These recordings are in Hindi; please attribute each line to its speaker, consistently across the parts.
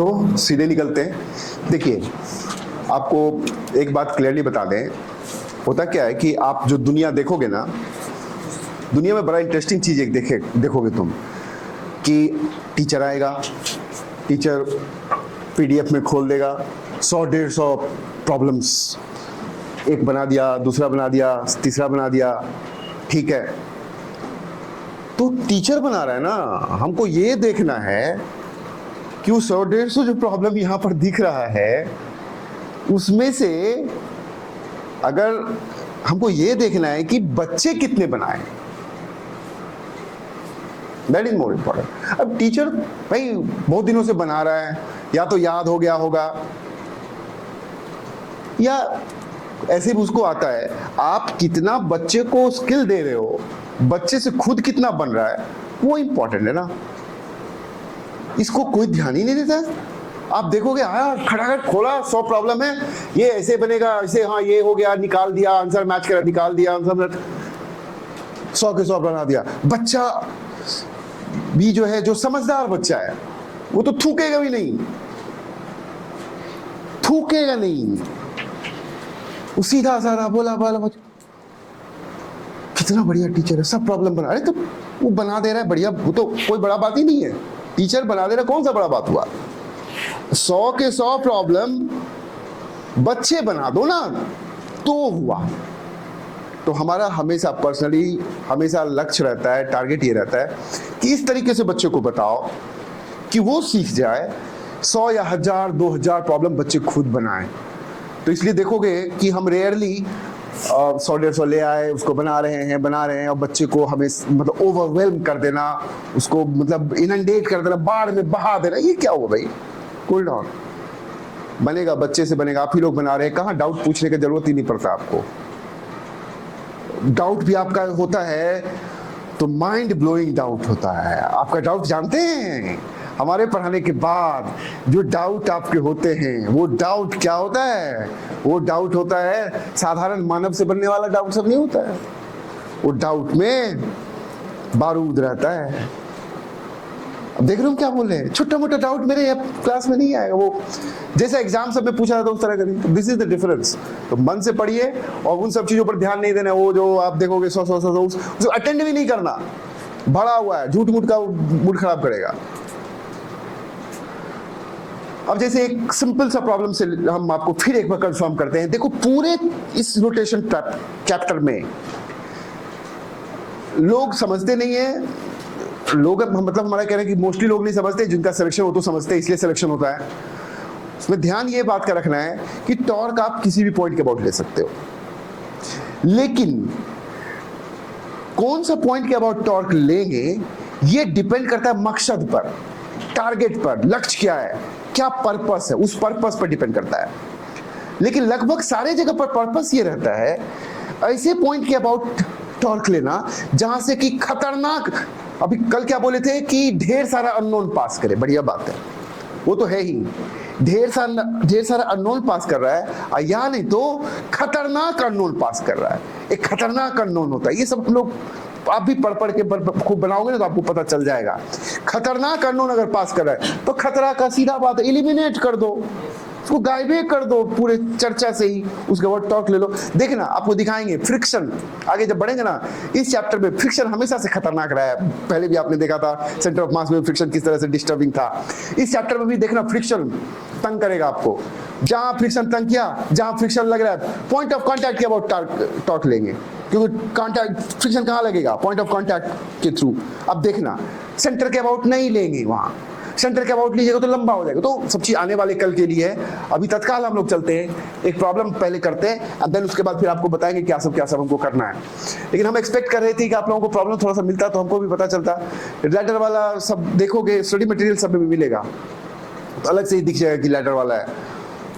Speaker 1: तो सीधे निकलते हैं। देखिए, आपको एक बात क्लियरली बता दें, होता क्या है कि आप जो दुनिया देखोगे ना, दुनिया में बड़ा इंटरेस्टिंग चीज़ एक देखोगे तुम, कि टीचर आएगा, टीचर पीडीएफ में खोल देगा 100-150 प्रॉब्लम्स, एक बना दिया, दूसरा बना दिया, तीसरा बना दिया, ठीक है। तो टीचर बना रहा है ना, हमको ये देखना है कि वो 100-150 जो प्रॉब्लम यहाँ पर दिख रहा है, उसमें से अगर हमको ये देखना है कि बच्चे कितने बनाए, दैट इज मोर इम्पोर्टेंट। अब टीचर भाई बहुत दिनों से बना रहा है, या तो याद हो गया होगा, या ऐसे भी उसको आता है। आप कितना बच्चे को स्किल दे रहे हो, बच्चे से खुद कितना बन रहा है, वो इंपॉर्टेंट है ना। इसको कोई ध्यान ही नहीं देता। आप देखोगे, हाँ खटाखट खोला, 100 प्रॉब्लम है, ये ऐसे बनेगा, ऐसे, हाँ ये हो गया, निकाल दिया, आंसर मैच करा, निकाल दिया आंसर, 100 के 100 बना दिया। बच्चा भी जो है, जो समझदार बच्चा है, वो तो थूकेगा भी नहीं, थूकेगा नहीं, वो सीधा साधा बोला बोला, कितना बढ़िया टीचर है, सब प्रॉब्लम बना। अरे तो वो बना दे रहा है, बढ़िया, वो तो कोई बड़ा बात ही नहीं है। टीचर बना दे रहा है, कौन सा बड़ा बात हुआ? 100 के 100 प्रॉब्लम बच्चे बना दो ना, तो हुआ। तो हमारा हमेशा पर्सनली हमेशा लक्ष्य रहता है, टारगेट ये रहता है कि इस तरीके से बच्चे को बताओ कि वो सीख जाए, 100 या 1000 2000 प्रॉब्लम बच्चे खुद बनाएं। तो इसलिए देखोगे कि हम रेयरली 100-150 ले आए, उसको बना रहे हैं, और बच्चे को हमें मतलब ओवरवेल्म कर देना, उसको मतलब इनंडेट कर देना, बाढ़ में बहा देना, ये क्या हुआ भाई? Cool down. बनेगा, बच्चे से बनेगा, आप ही लोग बना रहे हैं, कहाँ डाउट पूछने की जरूरत ही नहीं पड़ता आपको। डाउट भी आपका होता है तो माइंड ब्लोइंग डाउट होता है। आपका डाउट जानते हैं, हमारे पढ़ाने के बाद जो डाउट आपके होते हैं, वो डाउट क्या होता है? वो डाउट होता है साधारण मानव से बनने वाला डाउट सब नहीं होता है। वो डाउट में बारूद रहता है। अब देख रहे हो क्या बोल रहे हैं? छोटा मोटा डाउट मेरे क्लास में नहीं आएगा, वो जैसे एग्जाम सब में पूछा जाता है उस तरह का नहीं। This is the difference. तो मन से पढ़िए और उन सब चीजों पर ध्यान नहीं देना। वो जो आप देखोगे 100 उसको अटेंड भी नहीं करना, भरा हुआ है, झूठ मूठ का मूड खराब करेगा। अब जैसे एक सिंपल सा प्रॉब्लम से हम आपको फिर एक बार कंफर्म करते हैं। देखो, पूरे इस रोटेशन चैप्टर में लोग समझते नहीं है। लोग मतलब हमारा कह रहे हैं कि मोस्टली लोग नहीं समझते, जिनका सिलेक्शन हो तो समझते हैं, इसलिए सिलेक्शन होता है। उसमें ध्यान ये बात का रखना है कि टॉर्क आप किसी भी पॉइंट के अबाउट ले सकते हो, लेकिन कौन सा पॉइंट के अबाउट टॉर्क लेंगे ये डिपेंड करता है मकसद पर, टारगेट पर। लक्ष्य क्या है, क्या पर्पस है, उस पर्पस पर डिपेंड करता है। लेकिन लगभग सारे जगह पर पर्पस ये रहता है ऐसे पॉइंट के अबाउट टॉर्क लेना जहां से कि खतरनाक, अभी कल क्या बोले थे कि ढेर सारा अननोन पास करे, बढ़िया बात है, वो तो है ही, ढेर सारा अननोन पास कर रहा है, या नहीं तो खतरनाक अननोन पास कर रहा है। एक खतरनाक अननोन होता है, ये सब लोग आप भी पढ़ के खूब बनाओगे ना तो आपको पता चल जाएगा। खतरनाक अननोन अगर पास कर रहा है तो खतरा का सीधा बात है, एलिमिनेट कर दो, उसको गायबे कर दो पूरे चर्चा से ही, उसके बाद टॉक ले लो। देखना, आपको दिखाएंगे फ्रिक्शन, आगे जब बढ़ेंगे ना इस चैप्टर में, फ्रिक्शन हमेशा से खतरनाक रहा है। पहले भी आपने देखा था सेंटर ऑफ मास में फ्रिक्शन किस तरह से डिस्टर्बिंग था। इस चैप्टर में भी देखना, फ्रिक्शन तंग करेगा आपको। जहां फ्रिक्शन तंग किया, जहां फ्रिक्शन लग रहा है, पॉइंट ऑफ कॉन्टैक्ट के अबाउट टॉक लेंगे, क्योंकि कॉन्टैक्ट फ्रिक्शन कहां लगेगा? पॉइंट ऑफ कॉन्टैक्ट के थ्रू। अब देखना, सेंटर के अबाउट नहीं लेंगे, वहां सेंटर के अबाउट लीजिएगा तो लंबा हो जाएगा। तो सब चीज आने वाले कल के लिए है। अभी तत्काल हम लोग चलते हैं, एक प्रॉब्लम पहले करते हैं, एंड देन उसके बाद फिर आपको बताएंगे क्या सब हमको करना है। लेकिन हम एक्सपेक्ट कर रहे थे कि आप लोगों को प्रॉब्लम थोड़ा सा मिलता तो हमको भी पता चलता। लेटर वाला सब देखोगे, स्टडी मटेरियल सब में मिलेगा, तो अलग से ही दिख जाएगा कि लेटर वाला है।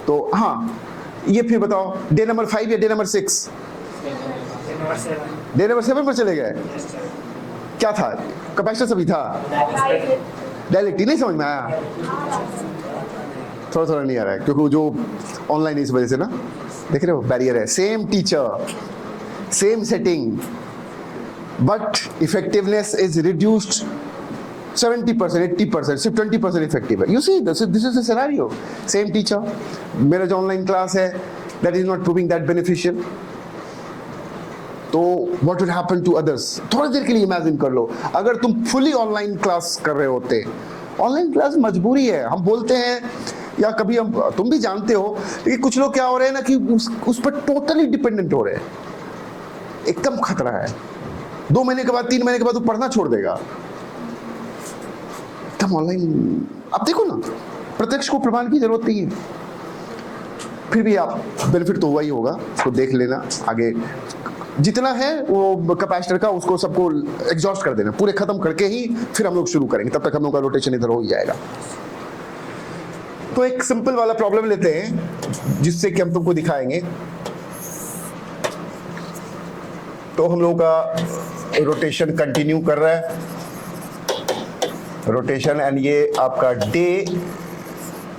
Speaker 1: तो हाँ, ये फिर बताओ, डे नंबर 5 या डे नंबर 6? डे नंबर 7 पर चले गए। क्या था? कैपेसिटर सभी था, डायरेक्टली नहीं समझ में आया, थोड़ा नहीं आ रहा है, क्योंकि जो ऑनलाइन इस वजह से ना, देख रहे हो बैरियर है। Same teacher, same setting, but effectiveness is reduced 70%, 80%, सिर्फ 20% इफेक्टिव है। You see this is the scenario. Same teacher, मेरा जो ऑनलाइन क्लास है that is not proving that beneficial, तो what would happen to others? थोड़ी देर के लिए इमेजिन कर लो, अगर तुम फुली ऑनलाइन क्लास कर रहे होते। ऑनलाइन क्लास मजबूरी है, हम बोलते हैं, या कभी हम, तुम भी जानते हो, लेकिन कुछ लोग क्या हो रहे हैं ना कि उस पर टोटली डिपेंडेंट हो रहे हैं। एकदम खतरा है। 2 महीने के बाद, 3 महीने के बाद वो पढ़ना छोड़ देगा। एकदम ऑनलाइन, आप देखो ना, प्रत्यक्ष को प्रमाण की जरूरत नहीं है। फिर भी आप बेनिफिट तो हुआ ही होगा, उसको देख लेना। आगे जितना है वो कैपेसिटर का, उसको सबको एग्जॉस्ट कर देना, पूरे खत्म करके ही फिर हम लोग शुरू करेंगे। तब तक हम लोग का रोटेशन इधर हो ही जाएगा। तो एक सिंपल वाला प्रॉब्लम लेते हैं जिससे कि हम तुमको दिखाएंगे। तो हम लोगों का रोटेशन कंटिन्यू कर रहा है, रोटेशन, एंड ये आपका डे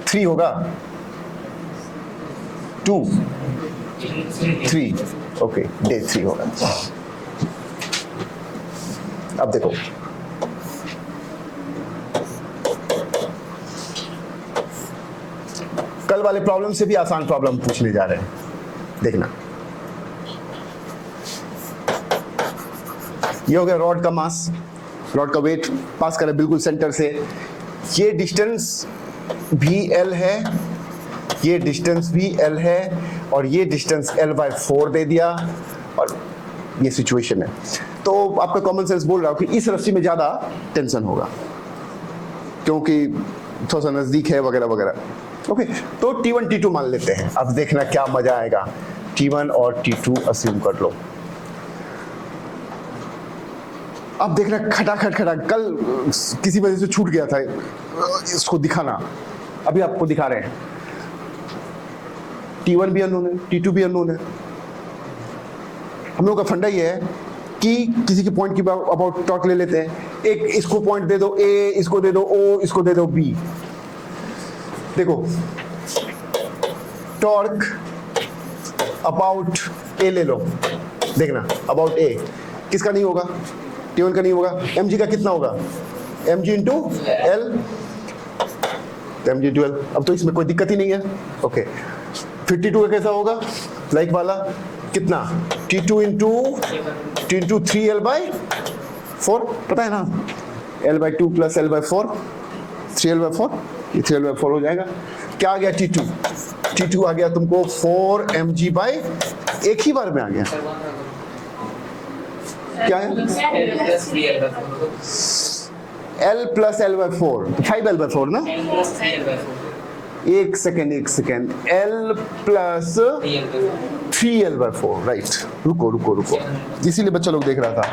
Speaker 1: 3 होगा, 2, 3, ओके, डे 3 होगा। अब देखो, कल वाले प्रॉब्लम से भी आसान प्रॉब्लम पूछने जा रहे हैं, देखना। ये हो गया रॉड का मास, रॉड का वेट पास करें बिल्कुल सेंटर से। ये डिस्टेंस भी L है, ये डिस्टेंस भी L है, और ये डिस्टेंस L/4 दे दिया, और ये सिचुएशन है। तो आपका कॉमन सेंस बोल रहा हो कि इस रस्सी में ज्यादा टेंशन होगा क्योंकि थोड़ा सा नजदीक है वगैरह वगैरह। ओके, तो T1 T2 मान लेते हैं। अब देखना क्या मजा आएगा। T1 और T2 अज्यूम कर लो। अब देखना खटाखट कल किसी वजह से छूट गया था इसको दिखाना, अभी आपको दिखा रहे हैं। T1 भी अननोन है, T2 भी अननोन है। हम लोग का फंडा ये है कि किसी के पॉइंट की अबाउट टॉर्क ले लेते हैं। एक इसको पॉइंट दे दो A, इसको दे दो O, इसको दे दो B। देखो, टॉर्क अबाउट A ले लो, देखना अबाउट A किसका नहीं होगा? T1 का नहीं होगा। mg का कितना होगा? mg into L, mg into L। अब तो इसमें कोई दिक्कत ही नहीं है। ओके, 52 का कैसा होगा? लाइक वाला कितना? T2 इंटू 3L/4, पता है ना? L/2 प्लस L/4, 3L/4, ये 3L/4 हो जाएगा। क्या आ गया? T2 आ गया तुमको 4 mg/, एक ही बार में आ गया। क्या है? L प्लस L/4, 5L/4 ना? एक second, L plus 3L/4, right. रुको, इसीलिए बच्चा लोग देख रहा था।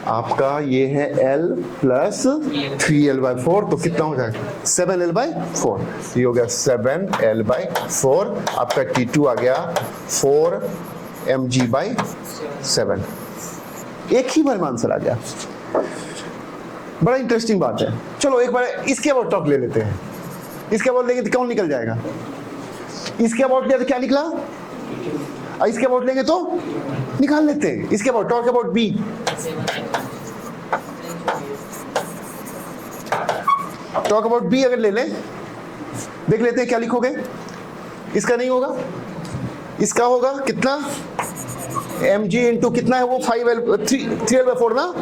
Speaker 1: आपका ये है L प्लस 3L/4, तो कितना हो जाएगा? 7L/4। ये हो गया 7L/4। आपका T2 आ गया 4 mg/7। एक ही बार में आंसर आ गया। बड़ा इंटरेस्टिंग बात है। चलो एक बार इसके अबाउट टॉक ले लेते हैं। इसके अबाउट लेंगे तो कौन निकल जाएगा? इसके अबाउट लिया तो क्या निकला? इसके अबाउट लेंगे तो निकाल लेते हैं। इसके about, talk about B, talk about B अगर ले लें, देख लेते हैं क्या लिखोगे। इसका नहीं होगा, इसका होगा कितना? mg इंटू कितना है वो? 3L/4 ना?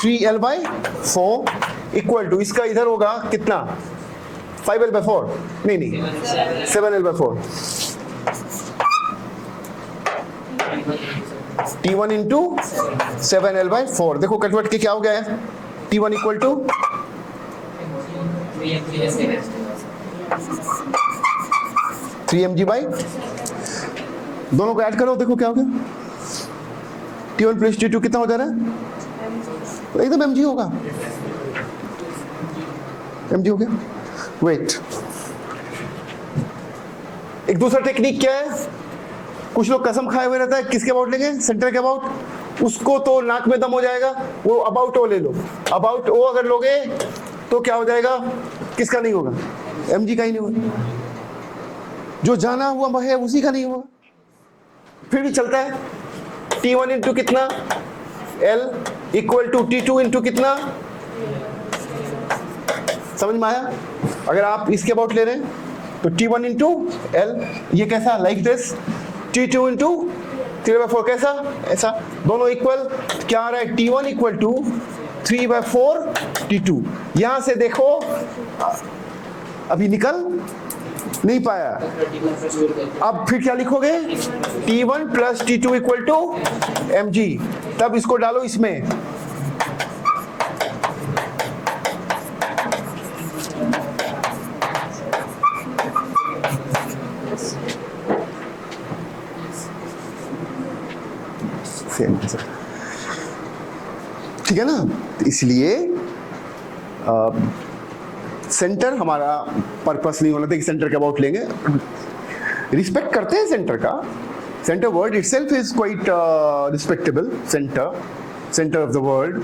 Speaker 1: 3L/4 इक्वल टू इसका इधर होगा कितना? 5L/4 नहीं 7L/4। T1 into 7L/4। देखो कन्वर्ट के क्या हो गया है? T1 इक्वल टू 3 mg/, दोनों को ऐड करो, देखो क्या हो गया। T1 प्लस T2 कितना हो जा रहा है? एकदम mg होगा, mg हो गया। वेट, एक दूसरा टेक्निक क्या है? कुछ लोग कसम खाए हुए रहता है किसके अबाउट लेंगे? सेंटर के अबाउट। उसको तो नाक में दम हो जाएगा, वो अबाउट ओ ले लो। अबाउट ओ अगर लोगे तो क्या हो जाएगा? किसका नहीं होगा? mg का ही नहीं होगा। जो जाना हुआ है उसी का नहीं होगा, फिर भी चलता है। T1 इंटू कितना L equal to T2 into कितना, समझ में आया? अगर आप इसके अबाउट ले रहे हैं तो T1 इंटू L, ये कैसा, लाइक दिस, T2 इंटू 3/4 कैसा, ऐसा, दोनों इक्वल, क्या आ रहा है, T1 इक्वल टू 3/4 T2। यहां से देखो अभी निकल नहीं पाया, अब फिर क्या लिखोगे, T1 plus T2 equal to mg, तब इसको डालो इसमें, ठीक है ना? इसलिए सेंटर हमारा पर्पस नहीं होना था कि सेंटर के अबाउट लेंगे, रिस्पेक्ट करते हैं सेंटर का, centre word itself is quite respectable, centre of the world,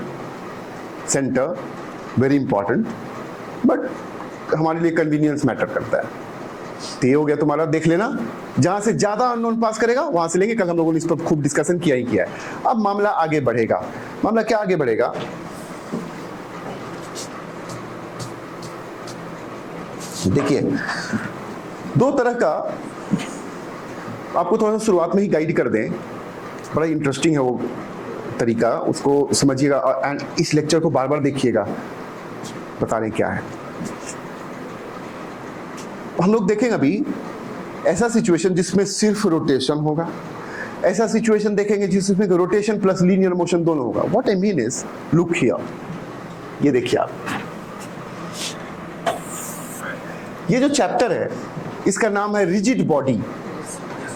Speaker 1: centre very important, but हमारे लिए कन्वीनियंस मैटर करता है। तो ये हो गया तुम्हारा, देख लेना, जहां से ज्यादा अननोन पास करेगा वहां से लेंगे, कल हम लोगों ने इस पर खूब डिस्कशन किया ही किया है। अब मामला आगे बढ़ेगा, मामला क्या आगे बढ़ेगा, देखिए दो तरह का, आपको थोड़ा सा शुरुआत में ही गाइड कर दें, बड़ा इंटरेस्टिंग है वो तरीका, उसको समझिएगा एंड इस लेक्चर को बार बार देखिएगा, बता रहे क्या है। हम लोग देखेंगे अभी ऐसा सिचुएशन जिसमें सिर्फ रोटेशन होगा, ऐसा सिचुएशन देखेंगे जिसमें रोटेशन प्लस लीनियर मोशन दोनों होगा। What I mean is, look here, ये देखिए आप, ये जो चैप्टर है इसका नाम है रिजिड बॉडी।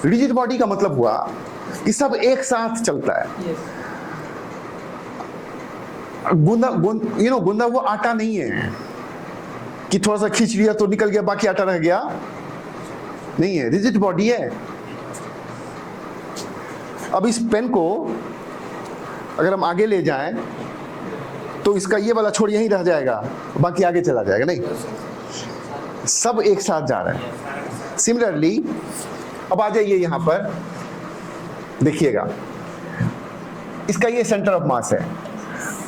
Speaker 1: रिजिड बॉडी का मतलब हुआ कि सब एक साथ चलता है, गुंदा हुआ आटा नहीं है कि थोड़ा सा खींच लिया तो निकल गया बाकी आटा रह गया, नहीं है, रिजिड बॉडी है। अब इस पेन को अगर हम आगे ले जाएं तो इसका ये वाला छोर यहीं रह जाएगा, बाकी आगे चला जाएगा, नहीं, सब एक साथ जा रहा है। सिमिलरली अब आ जाइए यहां पर, देखिएगा इसका ये सेंटर ऑफ मास है,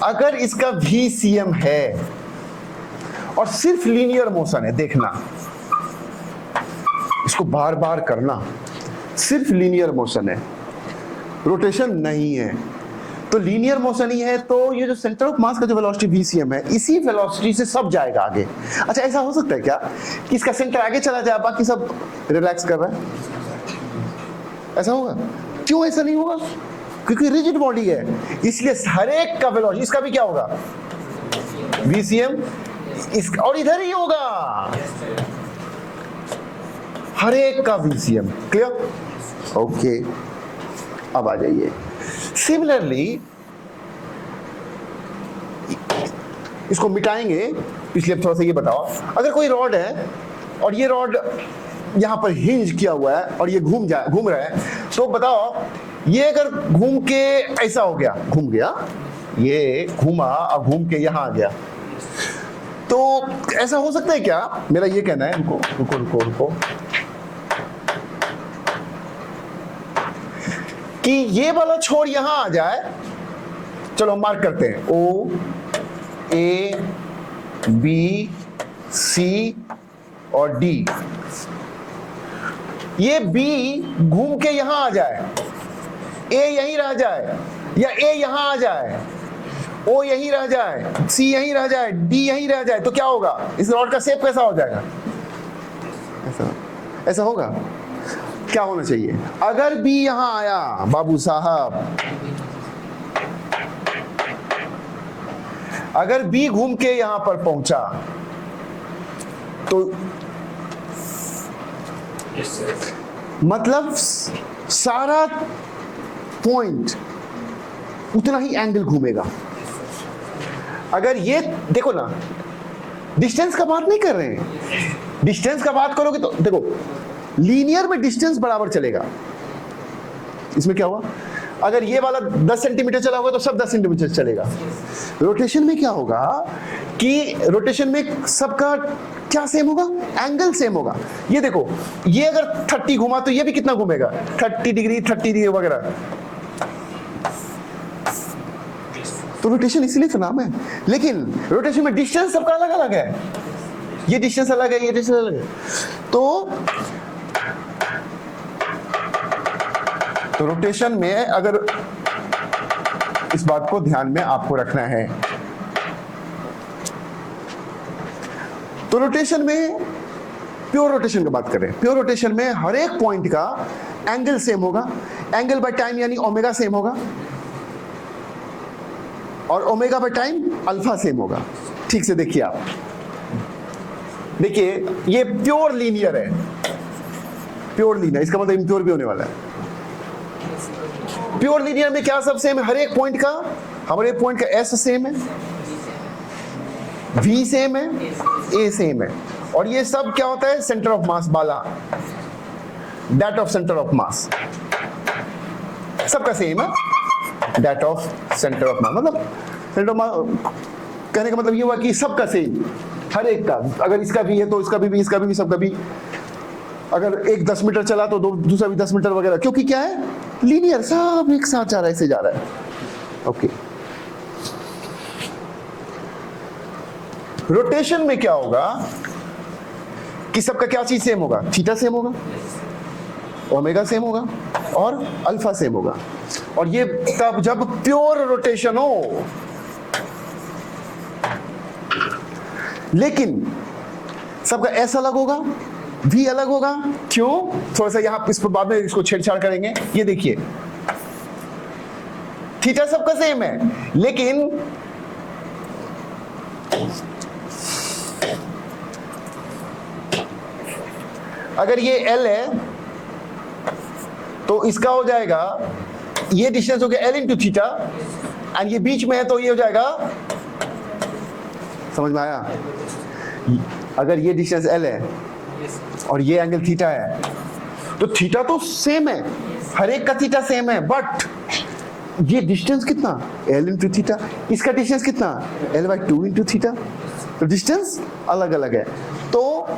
Speaker 1: अगर इसका VCM है और सिर्फ लीनियर मोशन है, देखना इसको बार बार करना, सिर्फ लीनियर मोशन है, रोटेशन नहीं है, तो लीनियर मोशन ही है, तो ये जो सेंटर ऑफ मास का जो वेलोसिटी VCM है, इसी वेलोसिटी से सब जाएगा आगे। अच्छा, ऐसा हो सकता है क्या कि इसका सेंटर आगे चला जाए, बाकी सब रिलैक्स कर रहा है, ऐसा होगा? क्यों ऐसा नहीं होगा? क्योंकि रिजिड बॉडी है, इसलिए हर एक का वेलोसिटी, इसका भी क्या होगा, VCM, इसका और इधर ही होगा, हर एक का VCM, क्लियर? ओके, अब आ जाइए। सिमिलरली इसको मिटाएंगे, इसलिए थोड़ा सा ये बताओ, अगर कोई रॉड है और ये रॉड यहां पर हिंज किया हुआ है और ये घूम रहा है, तो बताओ ये अगर घूम के ऐसा हो गया, घूम गया, ये घूमा और घूम के यहां आ गया, तो ऐसा हो सकता है क्या? मेरा ये कहना है, रुको कि ये वाला छोर यहां आ जाए, चलो हम मार्क करते हैं, O A B C और D, ये B घूम के यहां आ जाए, A यहीं रह जाए, या A यहां आ जाए, O यहीं रह जाए, C यहीं रह जाए, D यहीं रह जाए, तो क्या होगा? इस रॉड का शेप कैसा हो जाएगा? ऐसा होगा? क्या होना चाहिए? अगर B यहां आया बाबू साहब, अगर B घूम के यहां पर पहुंचा तो मतलब सारा पॉइंट उतना ही एंगल घूमेगा। अगर ये देखो ना, डिस्टेंस का बात नहीं कर रहे हैं, डिस्टेंस का बात करोगे तो देखो लीनियर में डिस्टेंस बराबर चलेगा, इसमें क्या हुआ, अगर ये वाला 10 सेंटीमीटर चला होगा तो सब 10 सेंटीमीटर चलेगा। रोटेशन में क्या होगा कि रोटेशन में सबका क्या सेम होगा, एंगल सेम होगा। ये देखो, ये अगर 30 घुमा तो ये भी कितना घूमेगा, 30 डिग्री 30 डिग्री वगैरह, तो रोटेशन इसलिए तो नाम है। लेकिन रोटेशन में डिस्टेंस सबका अलग अलग है, ये डिस्टेंस अलग है, ये डिस्टेंस अलग है। तो रोटेशन में अगर इस बात को ध्यान में आपको रखना है, तो रोटेशन में प्योर रोटेशन की बात करें, प्योर रोटेशन में हर एक पॉइंट का एंगल सेम होगा, एंगल बाय टाइम यानी ओमेगा सेम होगा, और omega by time alpha same होगा। ठीक से देखिए आप, देखिए ये प्योर लीनियर है, प्योर लीनियर, इसका मतलब इम्प्योर भी होने वाला है। प्योर लीनियर में क्या सब सेम है, हर एक पॉइंट का, हमारे पॉइंट का एस सेम है, वी सेम है, ए सेम है, और ये सब क्या होता है, सेंटर ऑफ मास वाला, that of centre of mass, सबका सेम है, that of centre of mass. मतलब सेंटर ऑफ मास कहने का मतलब ये हुआ कि सबका सेम, हर एक का, अगर इसका भी है तो इसका भी, इसका भी, सबका भी। अगर एक 10 मीटर चला तो दूसरा भी 10 मीटर वगैरह, क्योंकि क्या है, लीनियर, सब एक साथ जा रहा है, ऐसे जा रहा है। ओके, रोटेशन में क्या होगा कि सबका क्या चीज सेम होगा, थीटा सेम होगा, ओमेगा सेम होगा और अल्फा सेम होगा। और ये तब जब प्योर रोटेशन हो। लेकिन सबका एस अलग होगा, वी अलग होगा, क्यों, थोड़ा सा यहां इस पर बाद में इसको छेड़छाड़ करेंगे। ये देखिए, थीटा सबका सेम है, लेकिन अगर ये एल है तो इसका हो जाएगा, ये डिस्टेंस हो गया एल इंटू थीटा, एंड ये बीच में है तो ये हो जाएगा, समझ में आया? अगर ये डिस्टेंस एल है और ये एंगल थीटा है, तो थीटा तो सेम है, हर एक का थीटा सेम है, बट ये डिस्टेंस कितना, एल इंटू थीटा, इसका डिस्टेंस कितना, एल बाई 2 इंटू थीटा, तो डिस्टेंस अलग अलग है, तो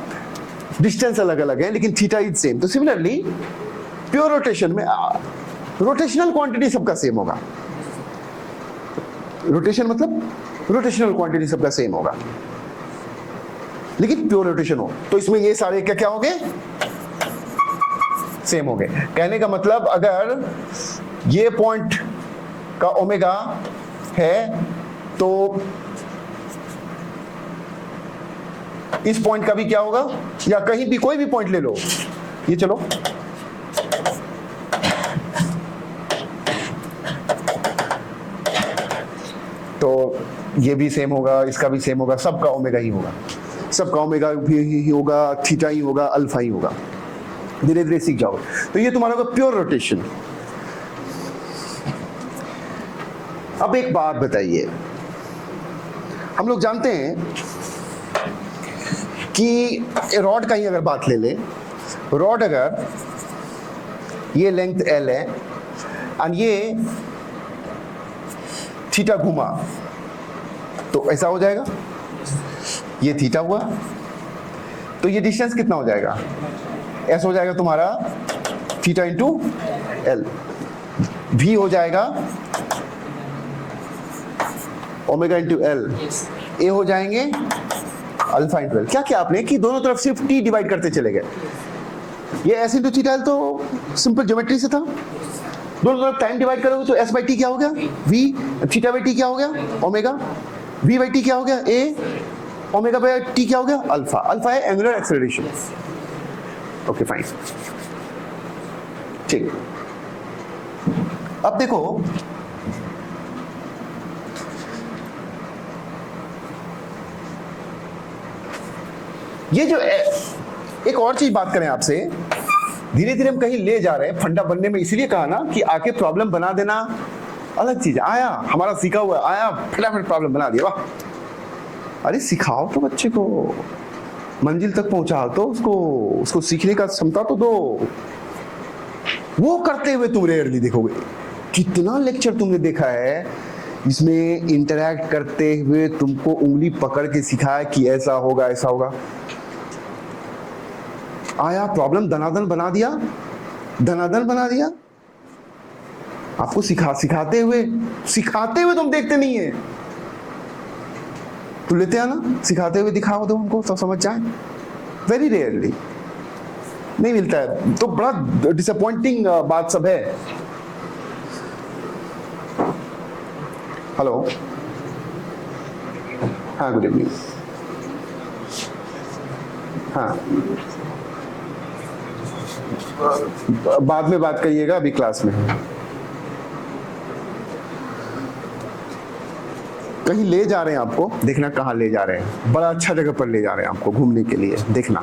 Speaker 1: डिस्टेंस अलग अलग है, लेकिन थीटा इज सेम। तो सिमिलरली प्योर रोटेशन में रोटेशनल क्वांटिटी सबका सेम होगा, रोटेशन मतलब रोटेशनल क्वांटिटी सबका सेम होगा, लेकिन प्योर रोटेशन हो तो इसमें ये सारे क्या क्या हो गए, सेम हो गए। कहने का मतलब अगर ये पॉइंट का ओमेगा है तो इस पॉइंट का भी क्या होगा, या कहीं भी कोई भी पॉइंट ले लो, ये चलो तो ये भी सेम होगा, इसका भी सेम होगा, सबका ओमेगा ही होगा, सबका ओमेगा भी होगा, थीटा ही होगा, अल्फा ही होगा। धीरे धीरे सीख जाओ। तो ये तुम्हारा होगा प्योर रोटेशन। अब एक बात बताइए, हम लोग जानते हैं कि रॉड का ही अगर बात ले ले, रॉड अगर ये लेंथ एल है और ये थीटा घुमा तो ऐसा हो जाएगा, ये थीटा हुआ तो ये डिस्टेंस कितना हो जाएगा, एस हो जाएगा तुम्हारा थीटा इंटू एल, भी हो जाएगा ओमेगा इंटू एल, ए हो जाएंगे अल्फा इंटू एल। क्या क्या आपने कि दोनों तरफ सिर्फ टी डिवाइड करते चले गए, ये एस इंटू थीटा एल तो सिंपल ज्योमेट्री से था, दोनों तरफ टाइम डिवाइड करोगे तो एस बाई टी क्या हो गया, वी, थीटा बाई टी क्या हो गया, ओमेगा, वी बाई टी क्या हो गया, ए, ओमेगा बाई टी क्या हो गया, अल्फा। अल्फा है एंगुलर एक्सेलरेशन। ओके फाइन, ठीक। अब देखो ये जो एक और चीज बात करें आपसे, धीरे धीरे हम कहीं ले जा रहे हैं, फंडा बनने में इसलिए कहा ना कि आके प्रॉब्लम बना देना अलग चीज। आया हमारा सीखा हुआ आया, फटाफट प्रॉब्लम बना दिया, वाह। अरे सिखाओ तो बच्चे को, मंजिल तक पहुंचाओ तो उसको सीखने का क्षमता तो दो। वो करते हुए तुम रेयरली देखोगे। कितना लेक्चर तुमने देखा है इसमें इंटरैक्ट करते हुए तुमको उंगली पकड़ के सिखाया कि ऐसा होगा ऐसा होगा। आया प्रॉब्लम धनाधन बना दिया, धनाधन बना दिया। आपको सिखाते हुए तुम देखते नहीं है, तो लेते हैं ना, सिखाते हुए दिखाओ दो उनको तो समझ जाए। वेरी रेयरली नहीं मिलता है, तो बड़ा डिसअपॉइंटिंग बात सब है। हेलो, हाँ गुड इवनिंग। हाँ बाद में बात करिएगा, अभी क्लास में। कहीं ले जा रहे हैं आपको, देखना कहाँ ले जा रहे हैं, बड़ा अच्छा जगह पर ले जा रहे हैं आपको घूमने के लिए, देखना।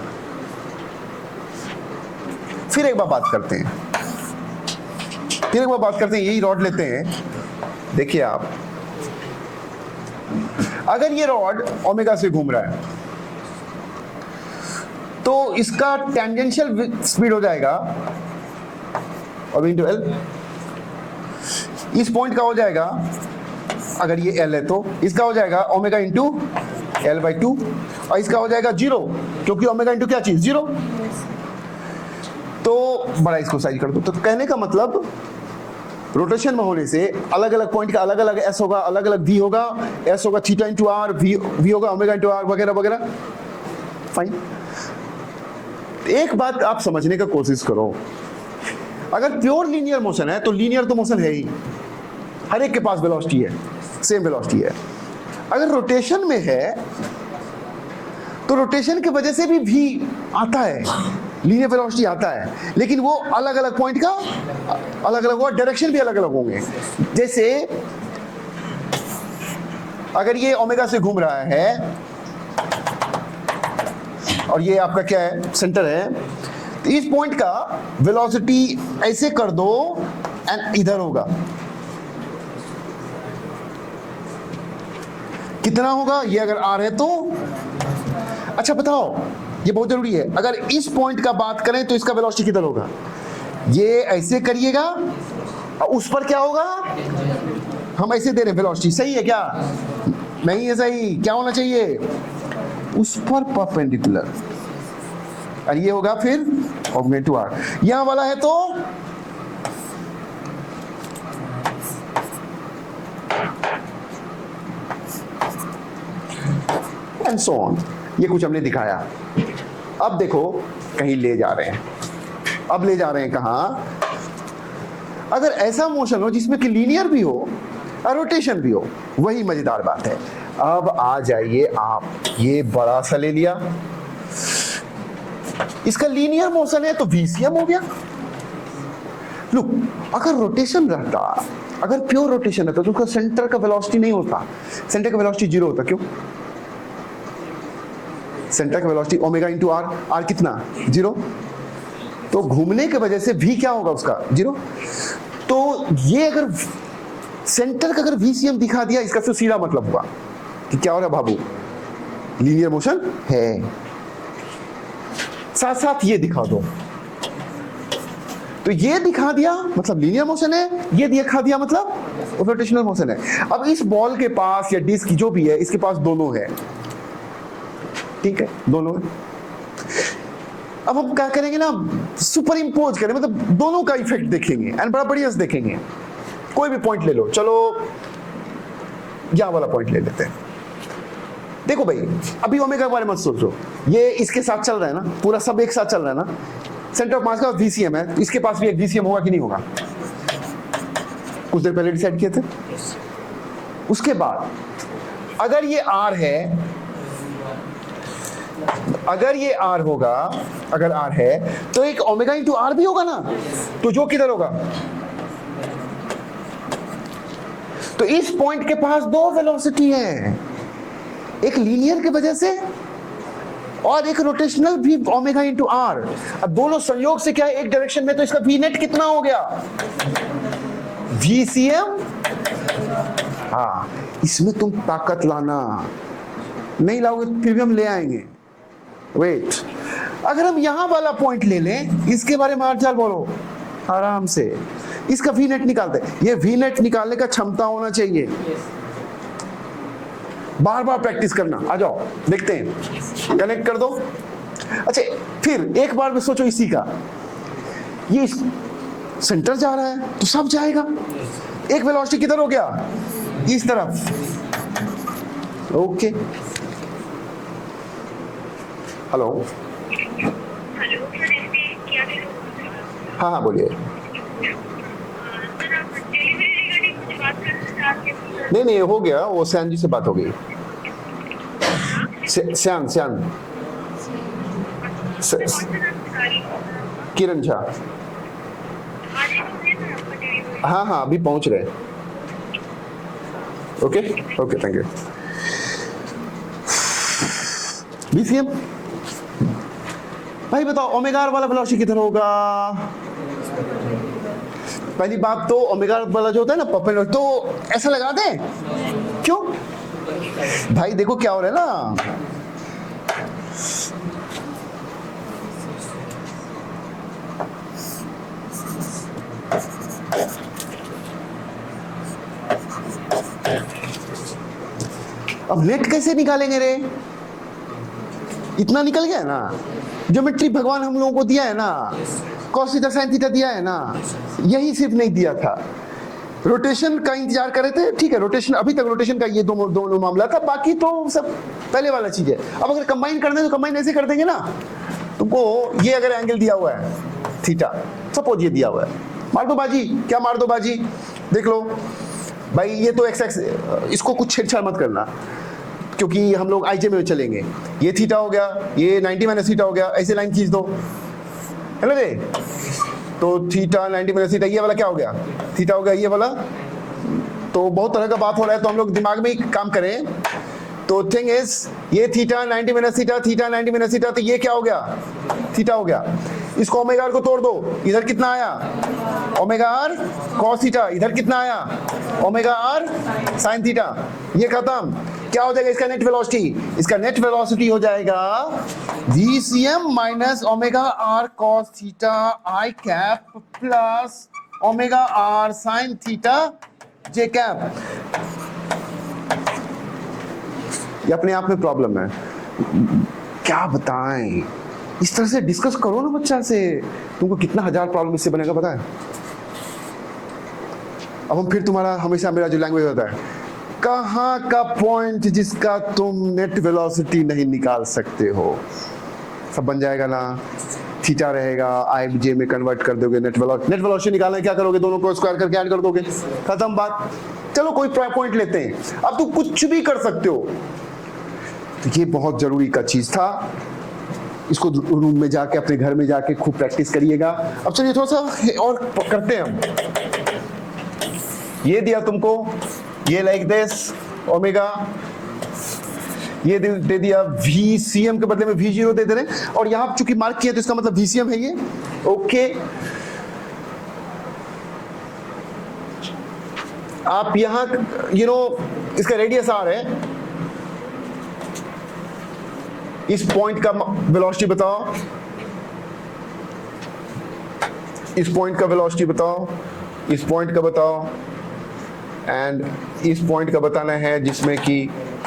Speaker 1: फिर एक बार बात करते हैं, यही रॉड लेते हैं। देखिए आप, अगर ये रॉड ओमेगा से घूम रहा है तो इसका टेंजेंशियल स्पीड हो जाएगा और इंटू एल, इस पॉइंट का हो जाएगा, अगर ये एल है तो इसका हो जाएगा ओमेगा इंटू एल बाई 2, और इसका हो जाएगा 0, क्योंकि ओमेगा इंटू क्या चीज 0। तो बड़ा इसको साइज कर दो। तो कहने का मतलब रोटेशन में होने से अलग अलग पॉइंट का अलग अलग एस होगा, अलग अलग वी होगा, एस होगा थीटा इंटू आर, वी होगा ओमेगा इंटू आर, वगैरह वगैरह। फाइन। एक बात आप समझने का कोशिश करो, अगर प्योर लीनियर मोशन है तो लीनियर तो मोशन है ही, हर एक के पास वेलोसिटी है, सेम वेलोसिटी है। अगर रोटेशन में है तो रोटेशन की वजह से भी वी आता है, लीनियर वेलोसिटी आता है, लेकिन वो अलग अलग पॉइंट का अलग अलग होगा, डायरेक्शन भी अलग अलग होंगे। जैसे अगर ये ओमेगा से घूम रहा है और ये आपका क्या है, सेंटर है, तो इस पॉइंट का वेलोसिटी ऐसे कर दो एंड इधर होगा, कितना होगा ये, अगर आर है तो। अच्छा बताओ, ये बहुत जरूरी है, अगर इस पॉइंट का बात करें तो इसका वेलोसिटी किधर होगा, ये ऐसे करिएगा और उस पर क्या होगा, हम ऐसे दे रहे हैं वेलोसिटी, सही है क्या, नहीं है सही, क्या होना चाहिए, उस पर परपेंडिकुलर, और ये होगा फिर ओमेगा टू आर। यहां वाला है तो एंड सो ऑन। ये कुछ हमने दिखाया। अब देखो कहीं ले जा रहे हैं, अब ले जा रहे हैं कहां, अगर ऐसा मोशन हो जिसमें कि लीनियर भी हो और रोटेशन भी हो, वही मजेदार बात है। अब आ जाइए आप, ये बड़ा सा ले लिया, इसका लीनियर मोशन है तो VCM हो गया। लुक, अगर रोटेशन रहता, अगर प्योर रोटेशन रहता तो उसका सेंटर का वेलोसिटी नहीं होता, सेंटर का वेलोसिटी 0 होता। क्यों? सेंटर का velocity omega into R, R कितना 0, तो घूमने की वजह से V क्या होगा उसका 0। तो ये अगर सेंटर का अगर VCM दिखा दिया, इसका तो सीधा मतलब हुआ कि क्या हो रहा बाबू, लीनियर मोशन है। साथ साथ ये दिखा दो, तो ये दिखा दिया मतलब लीनियर मोशन है, ये दिखा दिया मतलब रोटेशनल मोशन है। अब इस बॉल के पास या डिस्क जो भी है, इसके पास दोनों है, ठीक है, दोनों है। अब हम क्या करेंगे ना, सुपर इम्पोज करें, मतलब दोनों का इफेक्ट देखेंगे एंड बड़ा बढ़िया से देखेंगे। कोई भी पॉइंट ले लो, चलो यहां वाला पॉइंट ले लेते हैं। देखो भाई, अभी ओमेगा के बारे में मत सोचो, ये इसके साथ चल रहा है ना, पूरा सब एक साथ चल रहा है ना, सेंटर ऑफ मास का VCM है, इसके पास भी एक VCM होगा कि नहीं होगा, कुछ देर पहले डिसाइड किए थे। उसके बाद अगर ये R है, अगर ये R होगा, अगर R है तो एक ओमेगा इंटू R भी होगा ना, तो जो किधर होगा, तो इस पॉइंट के पास दो वेलोसिटी है, एक लीनियर की वजह से और एक रोटेशनल भी ओमेगा इंटू आर। अब दोनों संयोग से क्या है, एक डायरेक्शन में, तो इसका वी नेट कितना हो गया, VCM। हाँ, इसमें तुम ताकत लाना, नहीं लाओगे फिर भी हम ले आएंगे। वेट, अगर हम यहां वाला पॉइंट ले लें, इसके बारे में हालचाल बोलो आराम से, इसका वी नेट निकालते हैं। ये वी नेट निकालने का क्षमता होना चाहिए, बार बार प्रैक्टिस करना। आ जाओ देखते हैं, कनेक्ट कर दो। अच्छा, फिर एक बार में सोचो इसी का, ये सेंटर जा रहा है तो सब जाएगा। एक वेलोसिटी किधर हो गया, इस तरफ। Okay, hello. हाँ हाँ बोलिए। नहीं नहीं हो गया, वो श्याम जी से बात हो गई। श्याम श्याम किरण झा। हाँ हाँ अभी पहुंच रहे। Okay okay thank you. BCM भाई बताओ ओमेगा आर वाला वेलोसिटी किधर होगा। पहली बात तो ओमेगा आर वाला जो होता है ना परपेंडिकुलर, तो ऐसा लगा दें क्यों भाई, देखो क्या हो रहा है ना, अब नेट कैसे निकालेंगे रे, इतना निकल गया ना, ज्योमेट्री भगवान हम लोगों को दिया है ना, cos थीटा sin थीटा दिया है ना, यही सिर्फ नहीं दिया था। रोटेशन का इंतजार कर रहे थे, ठीक है, रोटेशन अभी तक रोटेशन का ये दोनों मामला था, बाकी तो सब पहले वाला चीज है। अब अगर कंबाइन करना है तो कंबाइन ऐसे कर देंगे ना, तुमको ये अगर एंगल दिया हुआ है थीटा, सपोज ये दिया हुआ है, मार दो बाजी, क्या मार दो बाजी, देख लो भाई, ये तो एक्स एक्स, इसको कुछ छेड़छाड़ मत करना क्योंकि हम लोग आईजे में चलेंगे। ये थीटा हो गया, ये 90 माइनस थीटा हो गया, ऐसे लाइन खींच दो, है ना रे, तो थीटा 90 माइनस थीटा, ये वाला क्या हो गया, थीटा हो गया, ये वाला। तो बहुत तरह का बात हो रहा है, तो हम लोग दिमाग में ही काम करें। तो थिंग इज ये theta 90 minus theta, theta 90 minus theta, तो ये क्या हो गया, थीटा हो गया। इसको ओमेगा आर को तोड़ दो, इधर कितना आया, ओमेगा आर कॉस थीटा, इधर कितना आया, ओमेगा आर साइन थीटा, ये खत्म। क्या हो जाएगा इसका नेट वेलोसिटी, इसका नेट वेलोसिटी हो जाएगा VCM minus omega R cos theta i cap plus omega R sine theta j cap. ये अपने आप में प्रॉब्लम है, क्या बताएं, इस तरह से डिस्कस करो ना बच्चा से, तुमको कितना हजार प्रॉब्लम इससे बनेगा पता है। अब हम फिर तुम्हारा हमेशा मेरा जो लैंग्वेज होता है, कहाँ का पॉइंट जिसका तुम नेट वेलोसिटी नहीं निकाल सकते हो, सब बन जाएगा ना, थीटा रहेगा, आई जे में कन्वर्ट कर दोगे, नेट वेलोसिटी निकालना है, क्या करोगे, दोनों को स्क्वायर करके ऐड कर दोगे, खत्म बात। चलो कोई पॉइंट लेते हैं, अब तुम कुछ भी कर सकते हो। तो ये बहुत जरूरी का चीज था, इसको रूम में जाके अपने घर में जाके खूब प्रैक्टिस करिएगा। अब चलिए थोड़ा सा और करते हैं हम। ये दिया तुमको, ये लाइक दिस ओमेगा, ये दे दिया VCM के बदले में V0 दे दे रहे, और यहां चूंकि मार्क किया तो इसका मतलब VCM है ये। ओके, आप यहां इसका रेडियस R है, इस पॉइंट का वेलोसिटी बताओ, इस पॉइंट का वेलोसिटी बताओ, इस पॉइंट का बताओ, एंड इस पॉइंट का बताना है जिसमें कि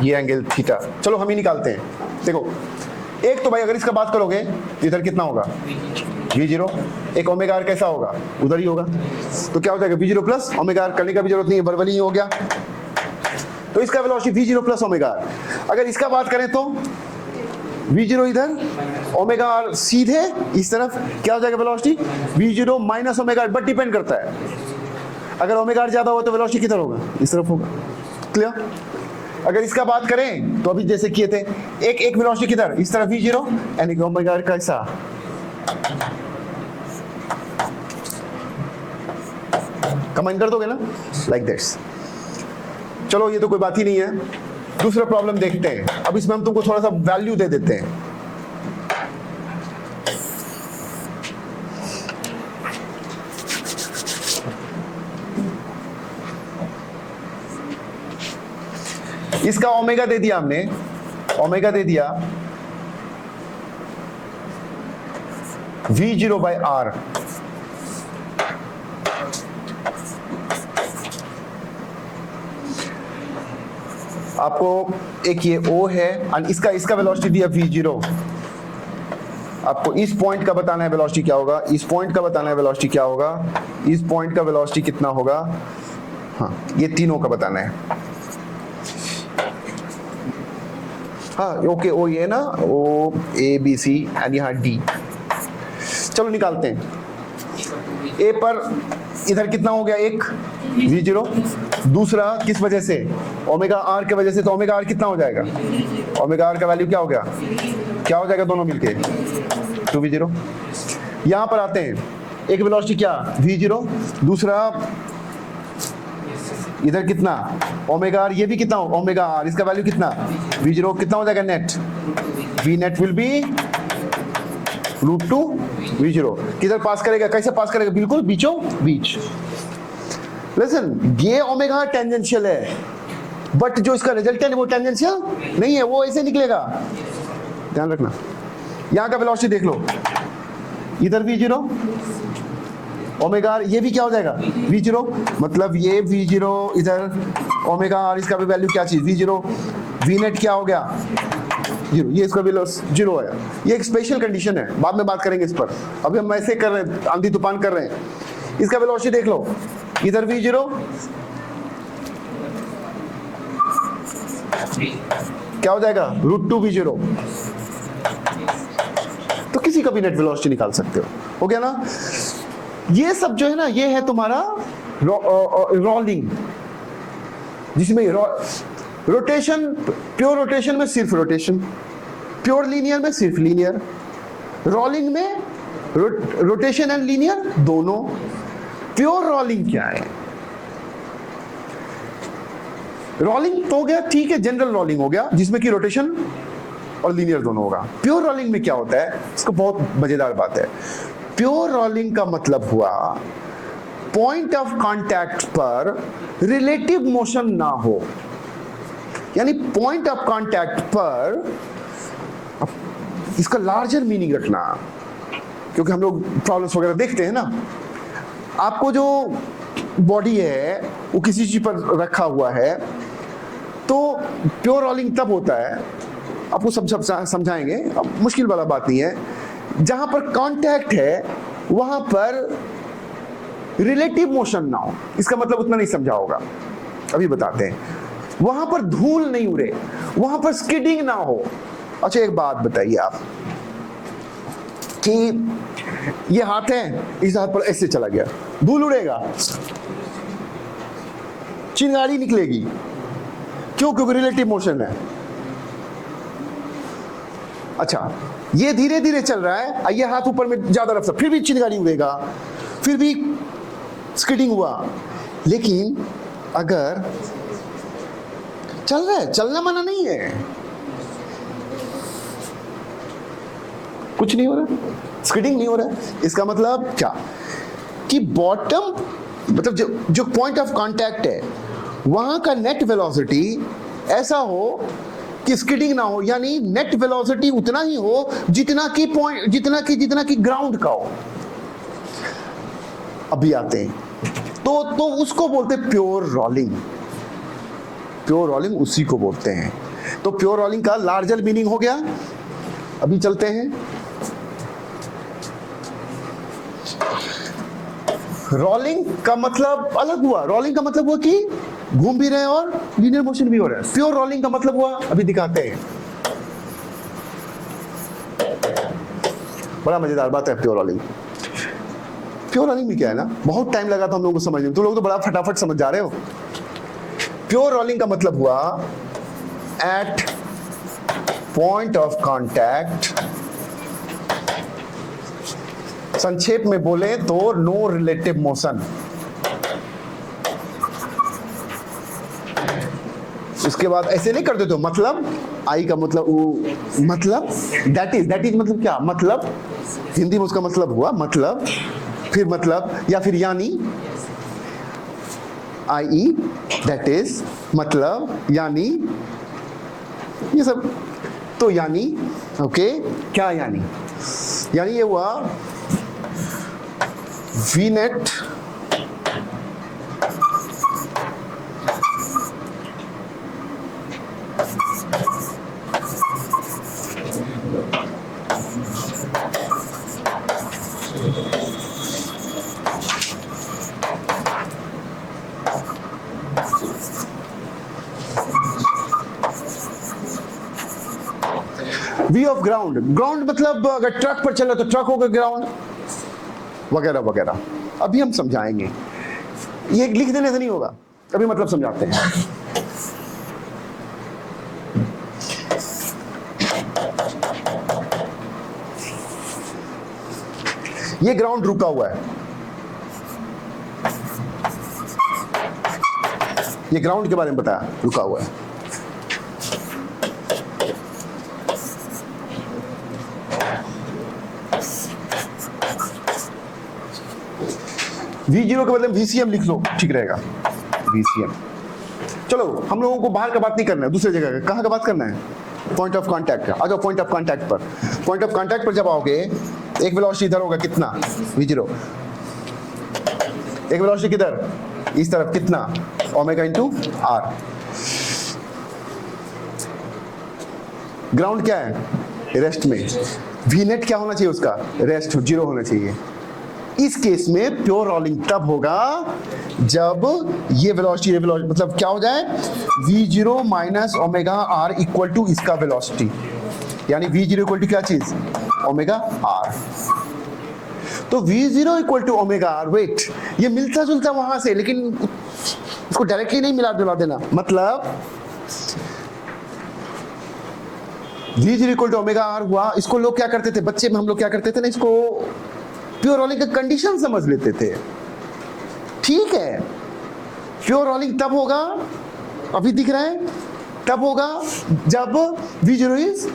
Speaker 1: ये एंगल थीटा। चलो हम ही निकालते हैं। देखो एक तो भाई अगर इसका बात करोगे तो इधर कितना होगा V0, एक ओमेगा आर कैसा होगा, उधर ही होगा, तो क्या हो जाएगा V0 प्लस ओमेगा आर, करने का भी जरूरत नहीं है, वर्बली ही हो गया। तो इसका velocity V0 plus omega are. अगर इसका बात करें तो V0 इधर, ओमेगा आर सीधे इस तरफ, क्या हो जाएगा velocity V0 minus omega R, but depend करता है, अगर ओमेगा आर ज्यादा हो तो वेलोसिटी किधर होगा, इस तरफ होगा। क्लियर। अगर इसका बात करें तो अभी जैसे किए थे, एक वेलोसिटी किधर, इस तरफ V0, यानी ओमेगा आर कैसा, कंबाइन कर दोगे ना, लाइक दिस। चलो ये तो कोई बात ही नहीं है। दूसरा प्रॉब्लम देखते हैं। अब इसमें हम तुमको थोड़ा सा वैल्यू दे देते हैं। इसका ओमेगा दे दिया हमने, ओमेगा दे दिया V0 बाय R, आपको एक ये O है, और इसका वेलोसिटी दिया V0। आपको इस पॉइंट का बताना है वेलोसिटी क्या होगा, इस पॉइंट का बताना है वेलोसिटी क्या होगा, इस पॉइंट का वेलोसिटी कितना होगा, हाँ ये तीनों का बताना है। हाँ ओके, ओ ये ना, ओ ए बी सी एंड यहाँ डी। चलो निकालते हैं। ए पर इधर कितना हो गया, एक v0, दूसरा किस वजह से, ओमेगा आर के वजह से, तो ओमेगा आर कितना हो जाएगा, ओमेगा आर का वैल्यू क्या हो गया, क्या हो जाएगा दोनों मिलके 2v0। यहां पर आते हैं, एक वेलोसिटी क्या v0, दूसरा इधर कितना ओमेगा आर, ये भी कितना ओमेगा आर, इसका वैल्यू कितना v0, कितना हो जाएगा net, v net will be √2v0। किधर पास करेगा, कैसे पास करेगा, बिल्कुल बीचों बीच। लिसन, ये ओमेगा टेंजेंशियल है, बट जो इसका रिजल्टेंट वो टेंजेंशियल नहीं है, वो ऐसे निकलेगा, ध्यान रखना। यहां का वेलोसिटी देख लो, इधर v0 ओमेगा आर, ये भी क्या हो जाएगा v0, मतलब ये v0 इधर ओमेगा आर, इसका भी वैल्यू क्या चीज v0, v नेट क्या हो गया 0, ये इसका वैल्यू 0 है। ये एक स्पेशल कंडीशन है, बाद में बात करेंगे इस पर, अभी हम ऐसे कर रहे हैं, आंधी तूफान कर रहे हैं। इसका वेलोसिटी देख लो, इधर v0 क्या हो जाएगा √2v0, तो किसी का भी नेट वेलोसिटी निकाल सकते हो गया ना। ये सब जो है ना, ये है तुम्हारा रोलिंग, जिसमें रोटेशन, प्योर रोटेशन में सिर्फ रोटेशन, प्योर लीनियर में सिर्फ लीनियर, रोलिंग में रोटेशन एंड लीनियर दोनों। प्योर रोलिंग क्या है, रोलिंग तो हो गया ठीक है, जनरल रोलिंग हो गया जिसमें कि रोटेशन और लीनियर दोनों होगा। प्योर रोलिंग में क्या होता है, इसको बहुत मजेदार बात है। प्योर रोलिंग का मतलब हुआ पॉइंट ऑफ कांटेक्ट पर रिलेटिव मोशन ना हो, यानी पॉइंट ऑफ कांटेक्ट पर, इसका लार्जर मीनिंग रखना, क्योंकि हम लोग प्रॉब्लम्स वगैरह देखते हैं ना, आपको जो बॉडी है वो किसी चीज पर रखा हुआ है, तो प्योर रोलिंग तब होता है, आपको सब समझाएंगे, अब मुश्किल वाला बात नहीं है, जहां पर कांटेक्ट है वहां पर रिलेटिव मोशन ना हो। इसका मतलब उतना नहीं समझा होगा, अभी बताते हैं। वहां पर धूल नहीं उड़े, वहां पर स्किडिंग ना हो। अच्छा एक बात बताइए आप कि ये हाथ है, इस हाथ पर ऐसे चला गया, धूल उड़ेगा, चिंगारी निकलेगी, क्यों, क्योंकि रिलेटिव मोशन है। अच्छा ये धीरे धीरे चल रहा है, ये हाथ ऊपर में ज्यादा रफ्तार, फिर भी चिंगारी उड़ेगा, फिर भी स्किडिंग हुआ। लेकिन अगर चल रहा है, चलना मना नहीं है, कुछ नहीं हो रहा, स्किडिंग नहीं हो रहा है, इसका मतलब क्या कि बॉटम, मतलब जो पॉइंट ऑफ कांटेक्ट है वहां का नेट वेलोसिटी ऐसा हो कि स्किडिंग ना हो, यानी नेट वेलोसिटी उतना ही हो जितना कि पॉइंट, जितना कि ग्राउंड का हो। अभी आते हैं, तो उसको बोलते हैं प्योर रोलिंग। प्योर रोलिंग उसी को बोलते हैं। तो प्योर रोलिंग का लार्जर मीनिंग हो गया। अभी चलते हैं, रोलिंग का मतलब अलग हुआ। रोलिंग का मतलब हुआ कि घूम भी रहे हैं और लीनियर मोशन भी हो रहा है। प्योर रोलिंग का मतलब हुआ, अभी दिखाते हैं, बड़ा मजेदार बात है प्योर रोलिंग। प्योर रोलिंग में क्या है ना, बहुत टाइम लगा था हम लोगों को समझने में, तुम लोग तो बड़ा फटाफट समझ जा रहे हो। प्योर रोलिंग का मतलब हुआ एट पॉइंट ऑफ कांटेक्ट, संक्षेप में बोले तो नो रिलेटिव मोशन। इसके बाद ऐसे नहीं कर देते हो, मतलब आई का मतलब, मतलब दैट इज मतलब क्या, मतलब हिंदी में उसका मतलब हुआ मतलब, फिर मतलब, या फिर यानी, आई दैट इज मतलब, यानी, ये सब। तो यानी ओके, क्या यानी, यानी ये हुआ V net V of ground, ground मतलब अगर ट्रक पर चले तो ट्रक होगा ग्राउंड, वगैरह वगैरह। अभी हम समझाएंगे, ये लिख देने से नहीं होगा, अभी मतलब समझाते हैं। ये ग्राउंड रुका हुआ है, ये ग्राउंड के बारे में बताया, रुका हुआ है। V0 के बदले VCM लिख लो, ठीक रहेगा, VCM। चलो हम लोगों को बाहर का बात नहीं करना है, दूसरे जगह का, कहाँ का बात करना है, पॉइंट ऑफ कांटेक्ट। आ जाओ पॉइंट ऑफ कांटेक्ट पर। पॉइंट ऑफ कांटेक्ट पर जब आओगे, एक वेलोसिटी इधर होगा, कितना, V0। एक वेलोसिटी किधर, इस तरफ, कितना, ओमेगा इंटू आर। ग्राउंड क्या है, रेस्ट में। वी नेट क्या होना चाहिए उसका, रेस्ट, 0 होना चाहिए। इस केस में प्योर रोलिंग तब होगा जब ये वेलोसिटी मतलब क्या हो जाए, V0 minus omega R equal to इसका वेलोसिटी, यानी V0 इक्वल टू क्या चीज, ओमेगा आर। तो V0 equal to omega R, wait, ये मिलता जुलता वहां से, लेकिन इसको डायरेक्टली नहीं मिला जुला देना। मतलब V0 equal to omega are हुआ, इसको लोग क्या करते थे, बच्चे में हम लोग क्या करते थे ना, इसको प्योर रोलिंग का कंडीशन समझ लेते थे। ठीक है, प्योर रोलिंग तब होगा, अभी दिख रहा है, तब होगा जब V0 इज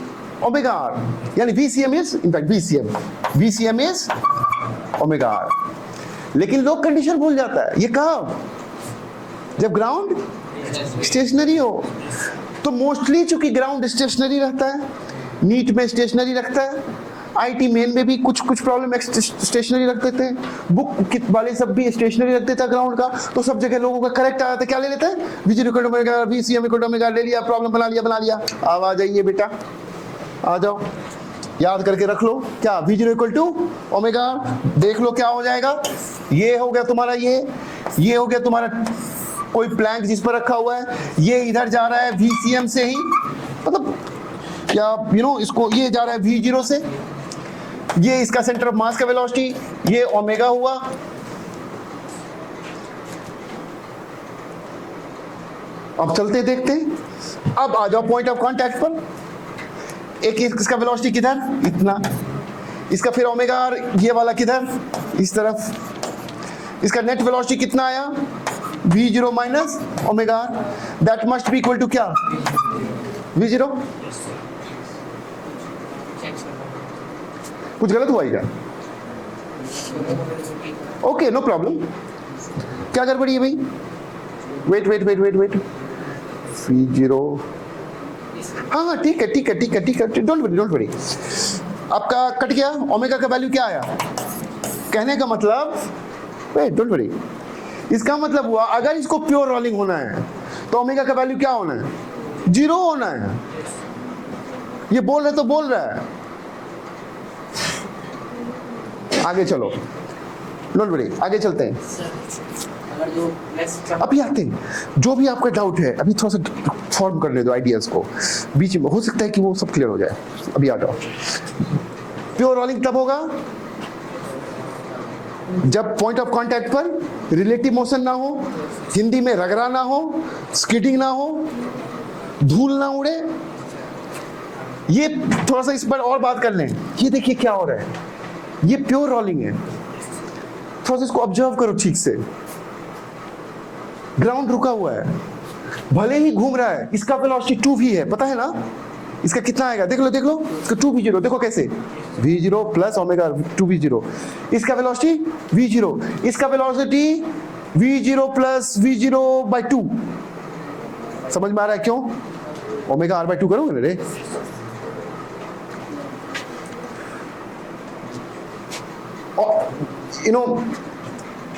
Speaker 1: ओमेगा आर, यानी VCM is, in fact VCM is omega R. लेकिन लोग कंडीशन भूल जाता है, ये कब, जब ग्राउंड स्टेशनरी हो। तो मोस्टली चूंकि ग्राउंड स्टेशनरी रहता है, नीट में स्टेशनरी रखता है, आईटी मेन में भी कुछ प्रॉब्लम स्टेशनरी रखते थे, बुक वाले सब भी स्टेशनरी रखते थे ग्राउंड का, तो सब जगह लोगों का करेक्ट आया था, क्या ले लेते हैं, V0 equal to omega, VCM equal to omega, ले लिया, प्रॉब्लम बना लिया। अब आ जाइए बेटा, आ जाओ, याद करके रख लो, क्या V0 इक्वल टू ओमेगा, देख लो क्या हो जाएगा। ये हो गया तुम्हारा, ये हो गया तुम्हारा कोई प्लैंक जिस पर रखा हुआ है, ये इधर जा रहा है VCM से ही, मतलब या इसको, ये जा रहा है V0 से, ये इसका सेंटर ऑफ मास का वेलोसिटी, ये ओमेगा हुआ। अब चलते देखते, अब आ जाओ पॉइंट ऑफ कांटेक्ट पर। एक इसका वेलोसिटी किधर, इतना, इसका फिर ओमेगा आर, ये वाला किधर, इस तरफ। इसका नेट वेलोसिटी कितना आया, V0 minus omega R, that must be equal to क्या, V0। कुछ गलत हुआ क्या, ओके, नो प्रॉब्लम। क्या गड़बड़ी है भाई, वेट, V0, हाँ ठीक है, डोंट वरी। आपका कट गया, ओमेगा का वैल्यू क्या आया, कहने का मतलब, वेट, डोंट वरी, इसका मतलब हुआ अगर इसको प्योर रोलिंग होना है तो ओमेगा का वैल्यू क्या होना है, 0 होना है। ये बोल रहे तो बोल रहा है, आगे चलो, डोंट वरी, आगे चलते हैं। अभी आते हैं, जो भी आपका डाउट है अभी थोड़ा सा फॉर्म करने दो आइडियाज को, बीच में हो सकता है कि वो सब क्लियर हो जाए। अभी आ जाओ, प्योर रोलिंग तब होगा जब पॉइंट ऑफ कांटेक्ट पर रिलेटिव मोशन ना हो, हिंदी में रगड़ा ना हो, स्किडिंग ना हो, धूल ना उड़े। ये थोड़ा सा इस पर और बात कर लें, ये देखिए क्या हो रहा है, ये प्योर रोलिंग है, थोड़ा सा इसको ऑब्जर्व करो ठीक से। ग्राउंड रुका हुआ है, भले ही घूम रहा है, इसका वेलोसिटी 2v है, पता है ना, इसका कितना आएगा, देख लो, इसका 2v0, देखो कैसे, V0 प्लस ओमेगा 2v0, इसका वेलोसिटी V0, इसका velocity V0 plus V0 by 2। समझ में आ रहा है क्यों, ओमेगा आर बाई 2 करोगे रे।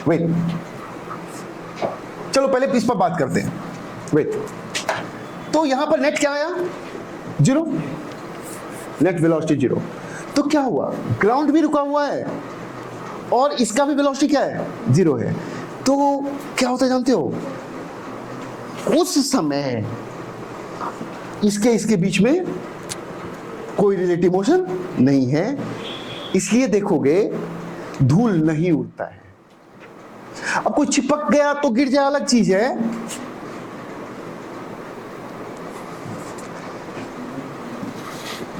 Speaker 1: वेट, चलो पहले इस पर बात करते हैं, वेट। तो यहां पर नेट क्या आया, 0, नेट वेलोसिटी 0। तो क्या हुआ, ग्राउंड भी रुका हुआ है और इसका भी वेलोसिटी क्या है, 0 है। तो क्या होता है जानते हो, उस समय इसके बीच में कोई रिलेटिव मोशन नहीं है, इसलिए देखोगे धूल नहीं उड़ता है। अब कोई चिपक गया तो गिर जाए अलग चीज है।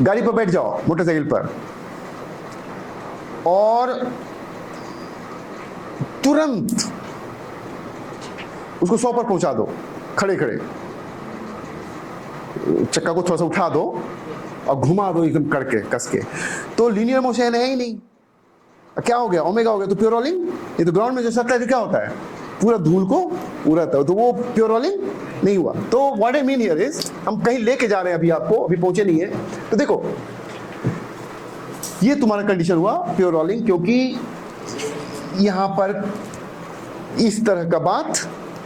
Speaker 1: गाड़ी पर बैठ जाओ, मोटरसाइकिल पर, और तुरंत उसको 100 पर पहुंचा दो, खड़े खड़े चक्का को थोड़ा सा उठा दो और घुमा दो एकदम करके कस के, तो लीनियर मोशन है ही नहीं। क्या हो गया? ओमेगा हो गया, तो प्योर रोलिंग। ये तो ग्राउंड में जो सत्ता है क्या होता है? पूरा धूल को उड़ाता है, तो वो प्योर रोलिंग नहीं हुआ। तो what I mean here is, हम कहीं लेके जा रहे हैं अभी आपको, अभी पहुंचे नहीं है। तो देखो ये तुम्हारा कंडीशन हुआ प्योर रोलिंग, क्योंकि यहां पर इस तरह का बात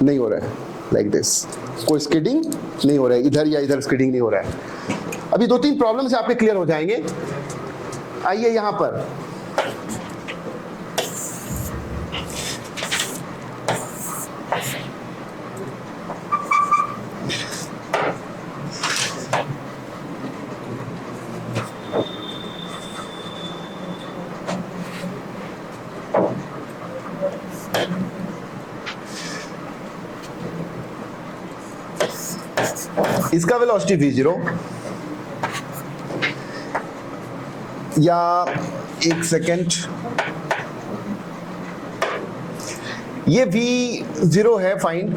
Speaker 1: नहीं हो रहा है, लाइक दिस, कोई स्किडिंग नहीं हो रहा है, इधर या इधर स्किडिंग नहीं हो रहा है। अभी 2-3 प्रॉब्लम से आपके क्लियर हो जाएंगे। आइए यहां पर, इसका वेलोसिटी v0, या एक सेकेंड, ये v0 है, फाइन।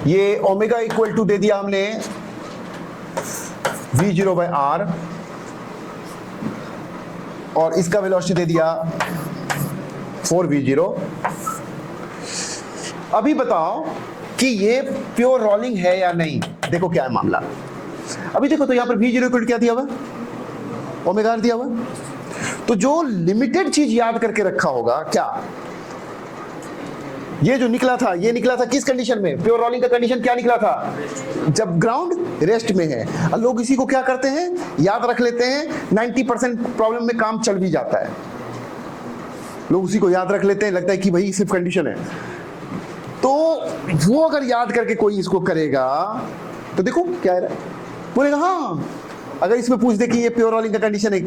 Speaker 1: ये ओमेगा इक्वल टू दे दिया हमने v0/r, और इसका वेलोसिटी दे दिया 4v0। अभी बताओ कि ये प्योर रोलिंग है या नहीं। देखो क्या है मामला। अभी देखो तो यहां पर v0 इक्वल क्या दिया हुआ, ओमेगा दिया हुआ। तो जो लिमिटेड चीज याद करके रखा होगा, क्या ये जो निकला था, ये निकला था किस कंडीशन में? प्योर रोलिंग का कंडीशन क्या निकला था? जब ग्राउंड रेस्ट में है। और लोग इसी को क्या करते हैं, याद रख लेते हैं। 90% प्रॉब्लम में काम चल भी जाता है, लोग उसी को याद रख लेते हैं, लगता है कि भाई सिर्फ कंडीशन है। तो वो अगर याद करके कोई इसको करेगा तो देखो क्या है, बोलेगा हाँ, अगर इसमें पूछ दे कि ये प्योर रोलिंग का कंडीशन है,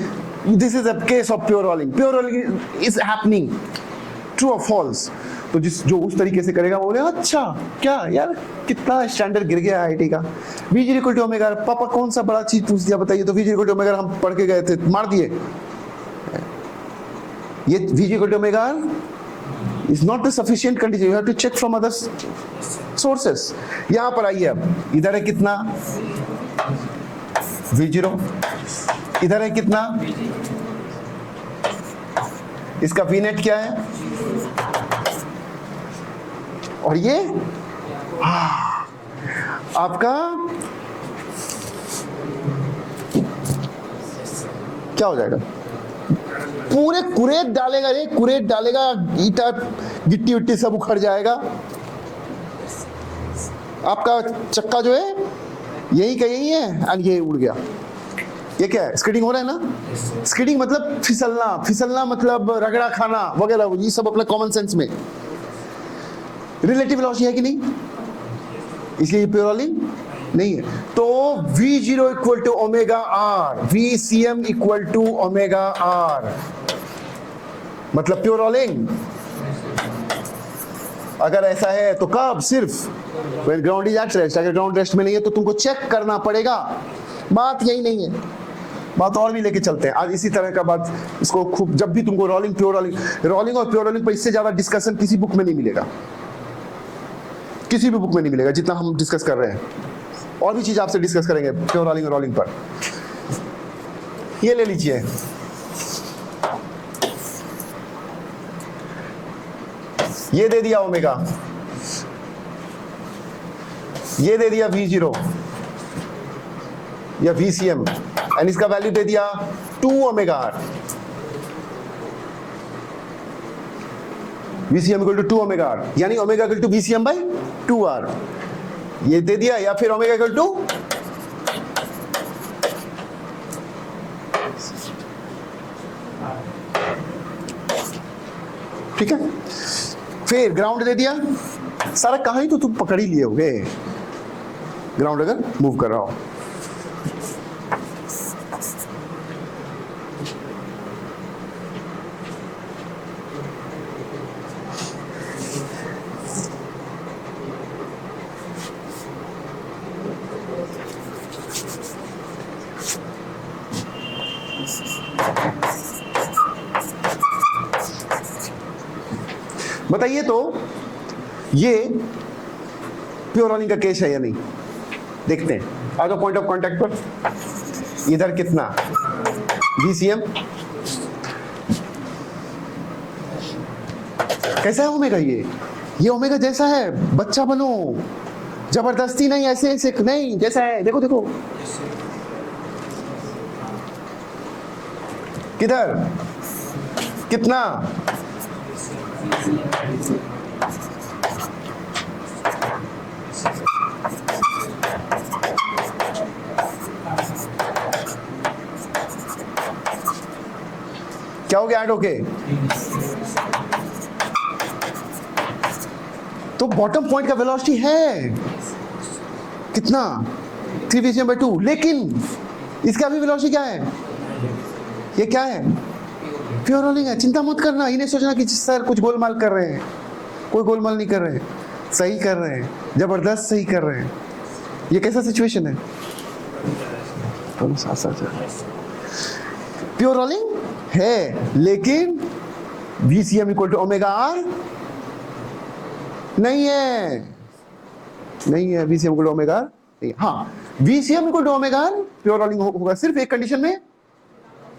Speaker 1: this is a case of pure rolling, pure rolling is happening, true और फॉल्स, तो जो उस तरीके से करेगा वो बोलेगा अच्छा क्या यार, कितना स्टैंडर्ड गिर गया आईटी का। v0 इक्वल टू ओमेगा, पापा कौन सा बड़ा चीज पूछ दिया बताइए। तो v0 इक्वल टू ओमेगा हम पढ़ के गए थे, मार दिए। ये v0 equal to omega is not the sufficient condition, you have to check from other sources। यहां पर आइए, अब इधर है कितना v0, इधर है कितना, इसका v नेट क्या है, और ये आपका क्या हो जाएगा? पूरे कुरेद डालेगा, रे कुरेद डालेगा, ईटा गिट्टी विट्टी सब उखड़ जाएगा। आपका चक्का जो है यही का यही है, और ये उड़ गया। ये क्या है? स्किडिंग हो रहा है ना। स्किडिंग मतलब फिसलना, फिसलना मतलब रगड़ा खाना वगैरह, ये सब अपने कॉमन सेंस में। रिलेटिव वेलोसिटी है कि नहीं, इसलिए प्योर रोलिंग नहीं है। तो v0 equal to omega are, vcm equal to omega R, मतलब प्योर रोलिंग। अगर ऐसा है तो कब? सिर्फ when ground is at rest। अगर ग्राउंड रेस्ट में नहीं है तो तुमको चेक करना पड़ेगा। बात यही नहीं है, बात और भी लेके चलते हैं आज इसी तरह का बात। इसको खूब, जब भी तुमको रोलिंग, प्योर रोलिंग, रोलिंग और प्योर रोलिंग पर इससे ज्यादा डिस्कशन किसी बुक में नहीं मिलेगा, किसी भी बुक में नहीं मिलेगा जितना हम डिस्कस कर रहे हैं। और भी चीज आपसे डिस्कस करेंगे प्योर रोलिंग और रोलिंग पर। ये ले लीजिए, ये दे दिया ओमेगा, ये दे दिया v0 या vcm, एंड इसका वैल्यू दे दिया 2 omega are. vcm equal to 2 omega are, यानी omega equal to vcm by 2r, ये दे दिया। या फिर ओमेगा इक्वल टू ठीक है, फिर ग्राउंड दे दिया। सारा कहानी तो तुम पकड़ ही लिए होगे, ग्राउंड अगर मूव कर रहा हो। बताइए तो ये प्योर रोलिंग का केस है या नहीं, देखते हैं। आ जाओ पॉइंट ऑफ कांटेक्ट पर। इधर कितना VCM, कैसा है ओमेगा? ये ओमेगा जैसा है, बच्चा बनो, जबरदस्ती नहीं, ऐसे ऐसे नहीं, जैसा है। देखो देखो किधर कितना, क्या हो गया ऐड होके? तो बॉटम पॉइंट का वेलोसिटी है कितना? 3 VCM/2, लेकिन इसका भी वेलोसिटी क्या है? ये क्या है? प्योर रोलिंग है। चिंता मत करना, ये नहीं सोचना कि सर कुछ गोलमाल कर रहे हैं। कोई गोलमाल नहीं कर रहे हैं, सही कर रहे हैं, जबरदस्त सही कर रहे हैं। ये कैसा सिचुएशन है? प्योर रोलिंग है, लेकिन VCM = ω/r नहीं है, नहीं है। VCM = ω/r नहीं। हाँ, VCM = ω/r प्योर रोलिंग होगा सिर्फ एक कंडीशन में,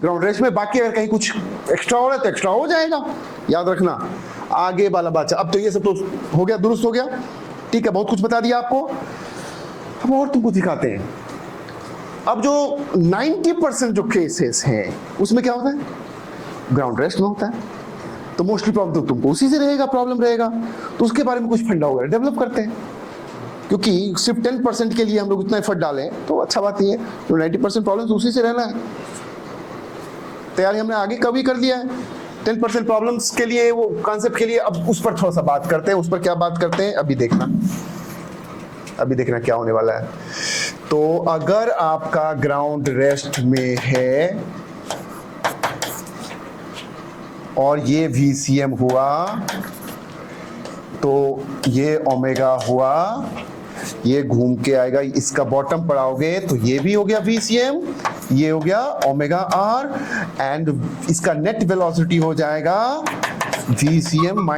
Speaker 1: ग्राउंड रेस्ट में। बाकी अगर कहीं कुछ एक्स्ट्रा हो रहा है तो एक्स्ट्रा हो जाएगा, याद रखना। आगे वाला बात। अब तो ये सब तो हो गया, दुरुस्त हो गया, ठीक है, बहुत कुछ बता दिया आपको। हम और तुमको दिखाते हैं। अब जो 90% जो केसेस हैं उसमें क्या होता है? ग्राउंड रेस्ट में होता है। तो मोस्टली प्रॉब्लम तुमको उसी से रहेगा, प्रॉब्लम रहेगा। तो उसके बारे में कुछ फंडा वगैरह डेवलप करते हैं, क्योंकि सिर्फ 10% के लिए हम लोग इतना एफर्ट डालें तो अच्छा बात नहीं है। तो 90% प्रॉब्लम उसी से रहना है। तैयारी हमने आगे कभी कर लिया है 10% प्रॉब्लम्स के लिए, वो कॉन्सेप्ट के लिए। अब उस पर थोड़ा सा बात करते हैं। उस पर क्या बात करते हैं अभी देखना, अभी देखना क्या होने वाला है। तो अगर आपका ग्राउंड रेस्ट में है और ये VCM हुआ तो ये ओमेगा हुआ, ये घूम के आएगा, इसका बॉटम पढ़ाओगे तो ये भी हो गया VCM, ये हो गया ω/r, एंड इसका नेट वेलोसिटी हो जाएगा VCM -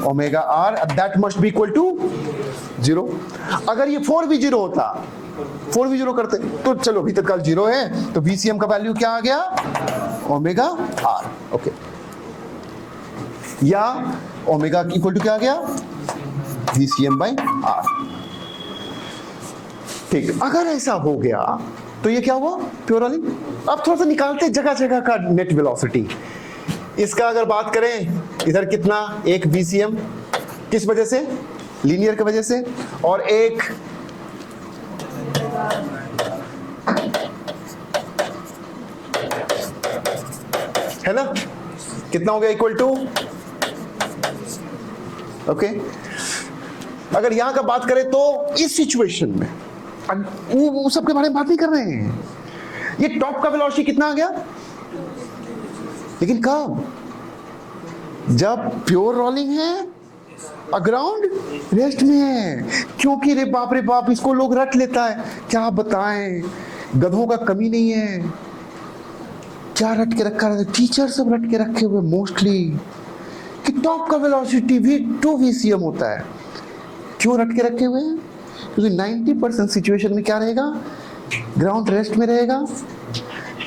Speaker 1: ω/r, that must be equal to 0। अगर ये 4v0 होता, 4v0 करते तो चलो अभी तत्काल 0 है, तो VCM का वैल्यू क्या आ गया? ω/r। ओके, या ओमेगा इक्वल टू क्या आ गया? VCM/r। ठीक, अगर ऐसा हो गया तो ये क्या हुआ? Pure rolling. अब थोड़ा सा निकालते जगह जगह का नेट वेलोसिटी। इसका अगर बात करें, इधर कितना? एक VCM, किस वजह से? लीनियर की वजह से, और एक है ना, कितना हो गया? Equal to, okay. अगर यहां का बात करें तो इस सिचुएशन में वो सबके बारे में बात नहीं कर रहे हैं। ये टॉप का वेलोसिटी कितना आ गया? लेकिन कब? जब प्योर रोलिंग है और ग्राउंड रेस्ट में है। क्योंकि रे बाप इसको लोग रट लेता है। क्या बताएं, गधों का कमी नहीं है। क्या रट के रखा है? टीचर सब रट के रखे हुए मोस्टली कि टॉप का वेलोसिटी भी 2 VCM होता है। क्यों रट के रखे हुए हैं? क्योंकि 90% सिचुएशन में क्या रहेगा? ग्राउंड रेस्ट में रहेगा।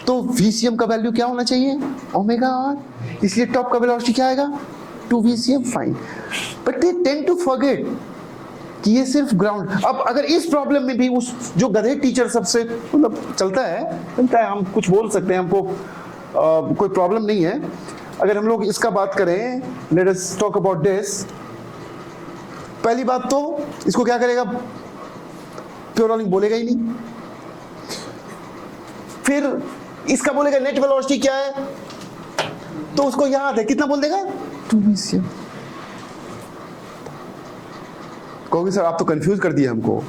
Speaker 1: तो VCM का वैल्यू क्या होना चाहिए? ω/r। इसलिए टॉप का वेलोसिटी क्या आएगा? 2 VCM। Fine, but they tend to forget कि ये सिर्फ ग्राउंड। अब अगर इस प्रॉब्लम में भी उस जो गधे टीचर सबसे मतलब चलता है, हम कुछ बोल सकते हैं, हमको कोई प्रॉब्लम नहीं है। अगर हम लोग इसका बात करें, let us talk about this. पहली बात तो इसको क्या करेगा? प्योर रोलिंग बोलेगा ही नहीं। फिर इसका बोलेगा नेट वेलोसिटी क्या है, तो उसको याद है, कितना बोल देगा? 2 VCM। कहोगे सर आप तो कंफ्यूज कर दिए हमको।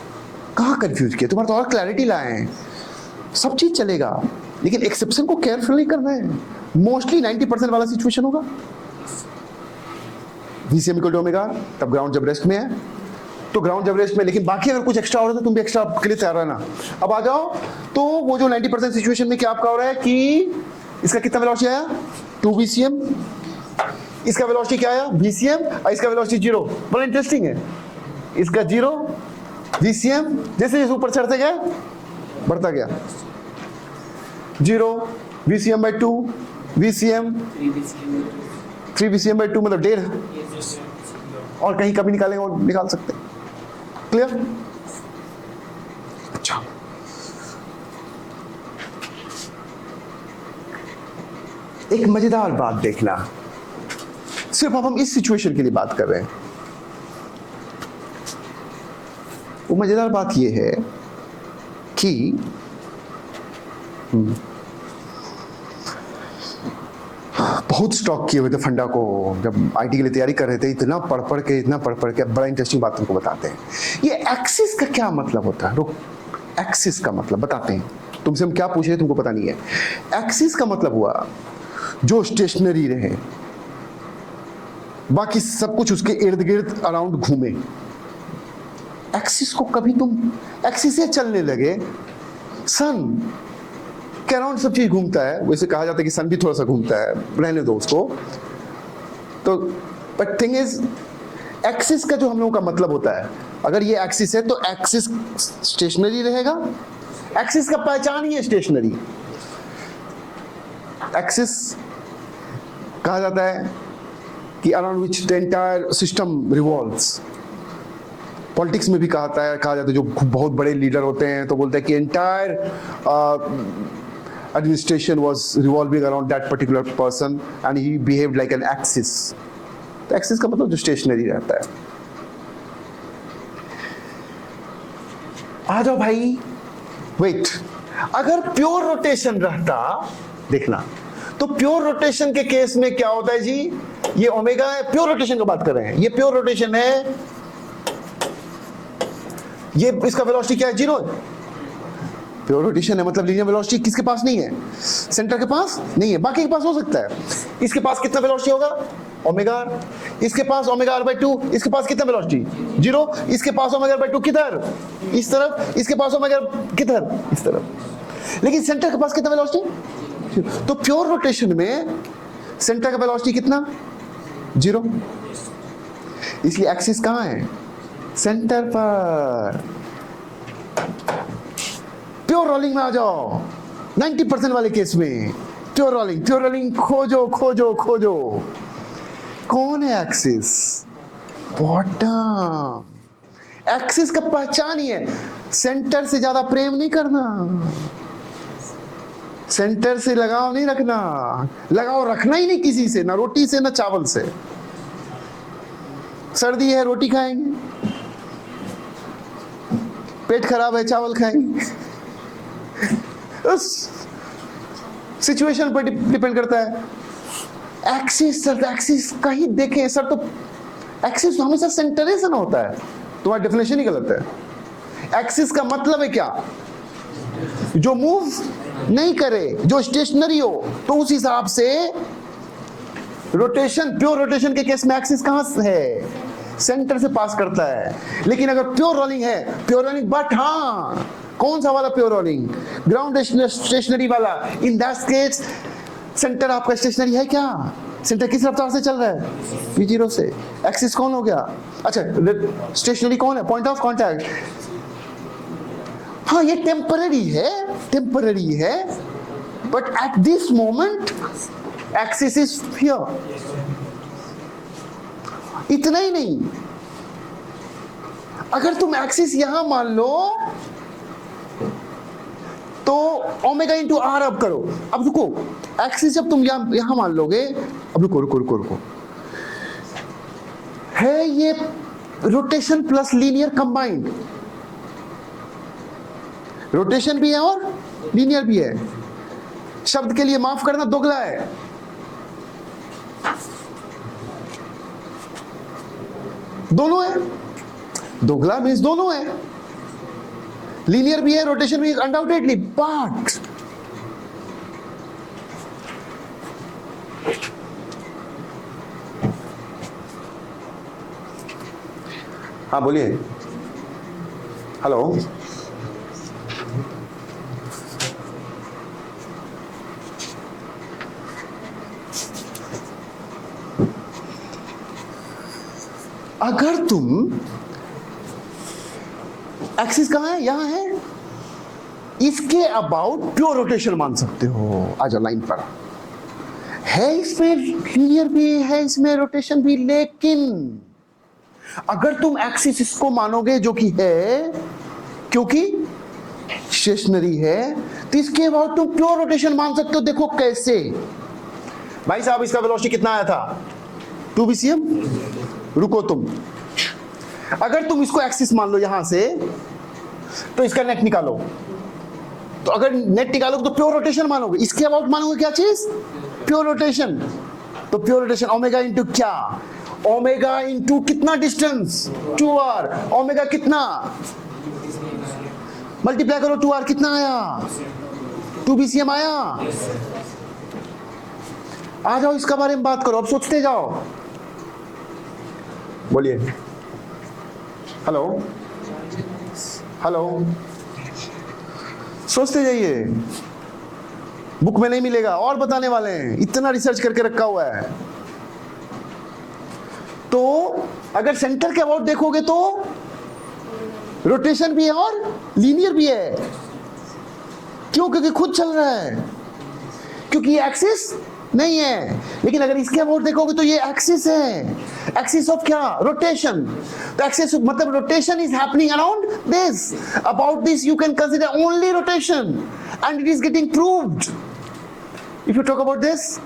Speaker 1: कहाँ कंफ्यूज किया? तुम्हारा तो और क्लैरिटी लाए हैं। सब चीज चलेगा, लेकिन एक्सेप्शन को केयरफुली करना है। मोस्टली 90% वाला सिचुएशन होगा VCM = ω/r, तब ग्राउंड जब रेस्ट में है तो ग्राउंड जब रेस्ट में। लेकिन बाकी अगर कुछ एक्स्ट्रा हो रहा है तो तुम भी एक्स्ट्रा के लिए तैयार रहना। अब आ जाओ, तो वो जो 90% सिचुएशन में क्या आपका हो रहा है कि इसका कितना वेलोसिटी आया? 2 VCM। इसका वेलोसिटी क्या आया VCM और इसका वेलोसिटी 0। बड़ा इंटरेस्टिंग है, इसका 0 VCM, जैसे जैसे ऊपर चढ़ते गए बढ़ता गया 0 VCM/2 VCM 3 VCM/2 मतलब 1.5, और कहीं कभी निकालेंगे और निकाल सकते हैं। क्लियर? अच्छा, एक मजेदार बात देखना, सिर्फ अब हम इस सिचुएशन के लिए बात कर रहे हैं। वो मजेदार बात ये है कि बहुत स्टॉक किए हुए थे फंडा को, जब आईटी के लिए तैयारी कर रहे थे, इतना पढ़ के बड़ा इंटरेस्टिंग बात तुमको बताते हैं। ये एक्सिस का क्या मतलब होता है? रुक, एक्सिस का मतलब बताते हैं। तुमसे हम क्या पूछ रहे तुमको पता नहीं है। एक्सिस का मतलब हुआ जो स्टेशनरी रहे, बाकी सब कुछ उसके इर्द गिर्द अराउंड घूमे। एक्सिस को कभी तुम एक्सिस से चलने लगे, सन के अराउंड सब चीज घूमता है, वैसे कहा जाता है कि सन भी थोड़ा सा घूमता है, रहने दो उसको। तो बट थिंग इज, एक्सिस का जो हम लोगों का मतलब होता है, अगर ये एक्सिस है तो एक्सिस स्टेशनरी रहेगा। एक्सिस का पहचान ही है स्टेशनरी। एक्सिस कहा जाता है कि around which the entire system revolves. Politics में भी कहा जाता है, जो बहुत बड़े लीडर होते हैं तो बोलते हैं कि entire administration was revolving around that particular person and he behaved like an axis. तो एक्सिस का मतलब जो स्टेशनरी रहता है। आ जाओ भाई, वेट, अगर प्योर रोटेशन रहता, देखना, तो प्योर रोटेशन के केस में क्या होता है जी, ये ओमेगा है, प्योर रोटेशन की बात कर रहे हैं, ये प्योर रोटेशन है, ये इसका वेलोसिटी क्या है, 0 है। प्योर रोटेशन है मतलब लीनियर वेलोसिटी किसके पास नहीं है, सेंटर के पास नहीं है, बाकी के पास हो सकता है। इसके पास कितना वेलोसिटी होगा, ओमेगा आर, इसके पास ओमेगा r/2, इसके पास कितना वेलोसिटी 0, इसके पास ओमेगा r/2 किधर, इस तरफ, इसके पास ओमेगा किधर, इस तरफ, लेकिन सेंटर के पास कितना वेलोसिटी। तो प्योर रोटेशन में सेंटर का वेलोसिटी कितना, 0, इसलिए एक्सिस कहां है, सेंटर पर। प्योर रोलिंग में आ जाओ, 90% वाले केस में प्योर रोलिंग खोजो खोजो खोजो, कौन है एक्सिस, बॉटम। एक्सिस का पहचान ही है, सेंटर से ज्यादा प्रेम नहीं करना, सेंटर से लगाव नहीं रखना, लगाव रखना ही नहीं किसी से, ना रोटी से ना चावल से। सर्दी है रोटी खाएंगे, पेट खराब है चावल खाएंगे, उस सिचुएशन पर डिपेंड करता है। एक्सिस सर, एक्सिस कहीं देखें सर, तो एक्सिस तो हमेशा सेंटरेशन होता है, तुम्हारा डेफिनेशन ही गलत है। एक्सिस का मतलब है क्या, जो मूव नहीं करे, जो स्टेशनरी हो, तो उस हिसाब से रोटेशन, प्योर रोटेशन के केस में एक्सिस कहां है, सेंटर से पास करता है। लेकिन अगर प्योर रोलिंग है, प्योर रोलिंग, बट हाँ, कौन सा वाला प्योर रोलिंग, ग्राउंड स्टेशनरी वाला, इन दैट केस सेंटर आपका स्टेशनरी है क्या, सेंटर किस रफ्तार से चल रहा है, v0 से। एक्सिस कौन हो गया, अच्छा स्टेशनरी कौन है, पॉइंट ऑफ कांटेक्ट। हाँ ये टेम्पररी है, but at this moment axis is here. इतना ही नहीं, अगर तुम एक्सिस यहां मान लो तो ओमेगा इंटू आर अब करो। अब रुको, एक्सिस जब तुम यहां मान लोगे, अब रुको, है ये rotation plus linear combined, rotation भी है और लीनियर भी है। शब्द के लिए माफ करना, दोगला है। दोनों है, दोगला मीन्स दोनों है, लीनियर भी है, रोटेशन भी, अनडाउटेडली, बट हाँ बोलिए, हेलो। अगर तुम एक्सिस कहां है, यहां है, इसके अबाउट प्योर रोटेशन मान सकते हो। आ जाओ लाइन पर, है इसमें लीनियर भी है, इसमें रोटेशन भी, लेकिन अगर तुम एक्सिस इसको मानोगे जो कि है, क्योंकि स्टेशनरी है, तो इसके बाद तुम प्योर रोटेशन मान सकते हो। देखो कैसे भाई साहब, इसका वेलोसिटी कितना आया था 2 BCM। रुको तुम, अगर तुम इसको एक्सिस मान लो यहां से, तो इसका नेट निकालो। तो अगर नेट निकालोगे तो प्योर रोटेशन मानोगे, इसके अबाउट मानोगे क्या चीज, प्योर रोटेशन। तो प्योर रोटेशन ओमेगा इंटू क्या, ओमेगा इंटू कितना डिस्टेंस 2r, ओमेगा कितना, मल्टीप्लाई करो 2r, कितना आया 2 BCM आया। आ जाओ इसका बारे में बात करो, अब सोचते जाओ। बोलिए हेलो हेलो, सोचते जाइए, बुक में नहीं मिलेगा, और बताने वाले हैं, इतना रिसर्च करके रखा हुआ है। तो अगर सेंटर के अबाउट देखोगे तो रोटेशन भी है और लीनियर भी है। क्यों, क्योंकि खुद चल रहा है, क्योंकि ये एक्सिस नहीं है। लेकिन अगर इसके अबाउट देखोगे तो ये एक्सिस है। एक्सिस ऑफ क्या, रोटेशन। तो एक्सिस मतलब rotation is happening around this, about this you can consider only rotation, and it is getting proved. If you talk about this,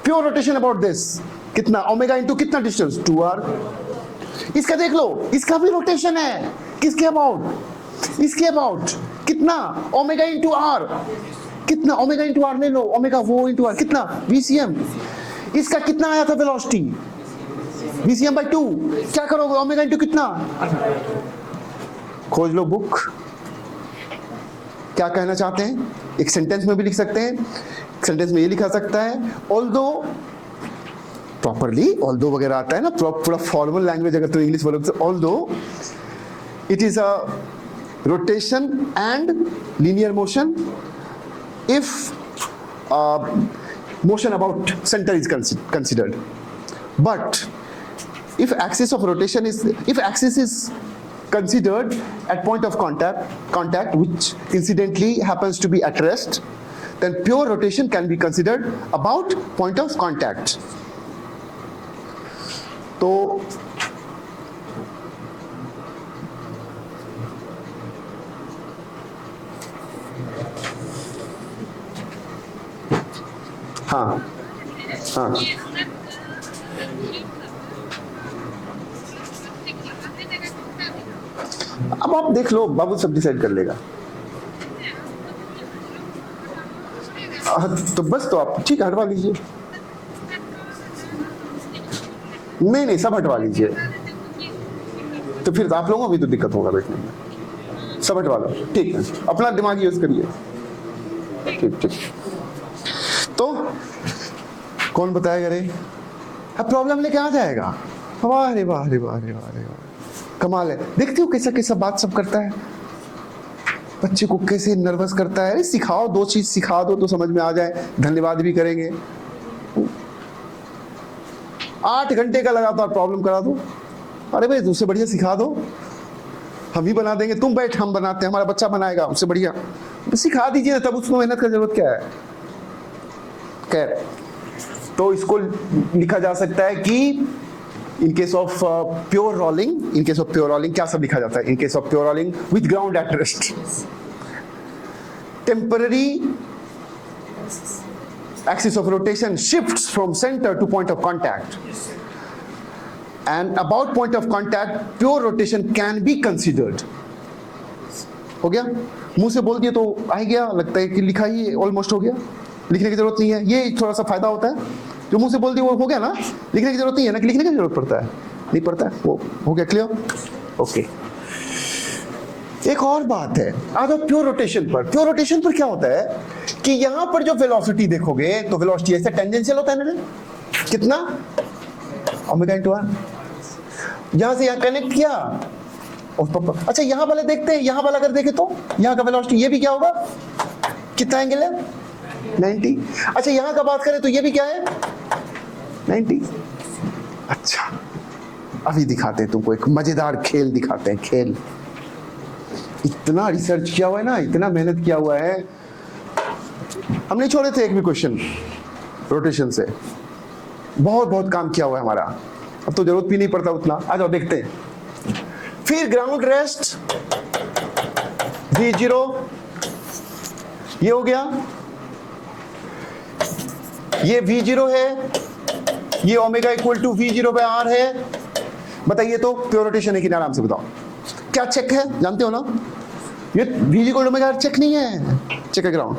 Speaker 1: pure rotation about this, कितना ओमेगा इंटू कितना डिस्टेंस 2r। इसका देख लो, इसका भी रोटेशन है, किसके अबाउट, इसके अबाउट, कितना ओमेगा इंटू r, कितना ओमेगा इंटू r ले लो, ओमेगा वो इंटू r, कितना VCM। इसका कितना आया था वेलोसिटी, VCM by 2। क्या करोगे, ओमेगा इंटू कितना, खोज लो बुक, क्या कहना चाहते हैं। एक सेंटेंस में भी लिख सकते हैं, सेंटेंस में ये लिखा सकता है, ऑल्दो प्रॉपरली, ऑल्दो वगैरह आता है ना, पूरा फॉर्मल लैंग्वेज अगर तुम इंग्लिश बोलोगे तो although it is a rotation and linear motion if motion about center is considered, but if axis of rotation is, if axis is considered at point of contact which incidentally happens to be at rest, then pure rotation can be considered about point of contact. तो हाँ हाँ, अब आप देख लो, बाबू सब डिसाइड कर लेगा। तो बस, तो आप ठीक हटवा लीजिए। नहीं सब हटवा लीजिए, तो फिर आप लोगों को भी तो दिक्कत होगा बैठने में। सब हटवा लो, ठीक है, अपना दिमाग यूज करिए। ठीक तो कौन बताएगा रे, अब प्रॉब्लम लेके आ जाएगा। वाह रे वाह रे वाह रे वाह रे वाह, कमाल है। देखते हो कैसा कैसा बात सब करता है, बच्चे को कैसे नर्वस करता है। सिखाओ, 2 चीज सिखा दो तो समझ में आ जाए, धन्यवाद भी करेंगे। 8 घंटे का लगातार प्रॉब्लम करा दो, अरे भाई उससे बढ़िया सिखा दो, हम ही बना देंगे। तुम बैठ, हम बनाते हैं, हमारा बच्चा बनाएगा, उससे बढ़िया सिखा दीजिए, तब उसको मेहनत का जरूरत क्या है। खैर, तो इसको लिखा जा सकता है कि in case of pure rolling, in case of pure rolling क्या सब लिखा जाता है, in case of pure rolling with ground at rest, temporary axis of rotation shifts from center to point of contact, and about point of contact pure rotation can be considered. हो गया, मुंह से बोल दिए तो आ गया, लगता है कि लिखा ही ऑलमोस्ट हो गया, लिखने की जरूरत नहीं है। ये थोड़ा सा फायदा होता है, जो मुंह से बोल दिए वो हो गया ना, लिखने की जरूरत नहीं है ना, कि लिखने की जरूरत पड़ता है, नहीं पड़ता है, वो हो गया क्लियर। ओके, एक और बात है, आ जाओ प्योर रोटेशन पर। प्योर रोटेशन पर क्या होता है कि यहां पर जो वेलोसिटी देखोगे तो वेलोसिटी ऐसे टेंजेंशियल होता है ना, कितना ओमेगा इनटू आर, यहां से यहां कनेक्ट किया। अच्छा यहां वाले देखते हैं, यहां वाला अगर देखे तो यहां का वेलोसिटी ये भी क्या होगा, कितना एंगल है 90। अच्छा यहां का बात करें तो ये भी क्या है 90। अच्छा अभी दिखाते हैं तुमको, एक मजेदार खेल दिखाते हैं। खेल इतना रिसर्च किया हुआ है ना, इतना मेहनत किया हुआ है, हम नहीं छोड़े थे एक भी क्वेश्चन रोटेशन से। बहुत बहुत काम किया हुआ है हमारा, अब तो जरूरत भी नहीं पड़ता उतना। आ जाओ देखते हैं। फिर ग्राउंड रेस्ट V0 ये हो गया, ये V0 है, ये omega equal to V0 by R है। बताइए तो प्योर रोटेशन है कि नहीं, आराम से बताओ। क्या चेक है, जानते हो ना? ये V equal to omega R check नहीं है, चेक है ग्राउंड।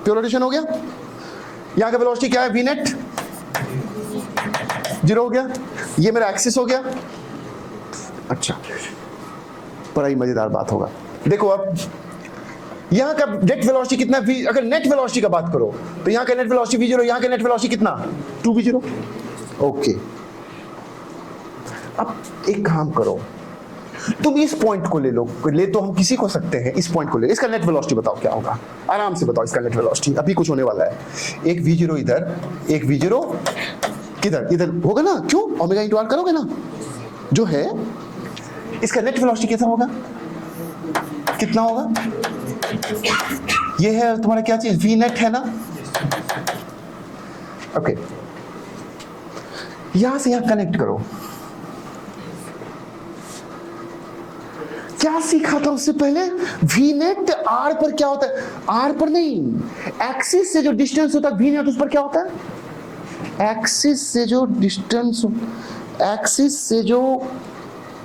Speaker 1: प्योर रोटेशन हो गया। यहां का वेलोसिटी क्या है? V नेट 0 हो गया। ये मेरा एक्सिस हो गया। अच्छा, बड़ा ही मजेदार बात होगा। देखो अब यहां का नेट वेलोसिटी कितना V, अगर नेट वेलोसिटी का बात करो तो यहां का नेट वेलोसिटी V0, यहां का नेट वेलोसिटी कितना? 2V0। ओके, अब एक काम करो, तुम इस पॉइंट को ले लो, ले तो हम किसी को सकते हैं, इस पॉइंट को ले, इसका नेट वेलोसिटी बताओ क्या होगा, आराम से बताओ इसका नेट वेलोसिटी। अभी कुछ होने वाला है, एक V0 इधर, एक V0 किधर, इधर होगा ना, क्यों? ओमेगा इंटू आर करोगे ना, जो है इसका नेट वेलोसिटी कैसा होगा, कितना होगा? ये है तुम्हारा क्या चीज, V नेट है ना। ओके, यहां से यहां कनेक्ट करो। क्या सीखा था उससे पहले? V नेट R पर क्या होता है? R पर नहीं, एक्सिस से जो डिस्टेंस होता है V नेट, उस पर क्या होता है? एक्सिस से जो डिस्टेंस, एक्सिस से जो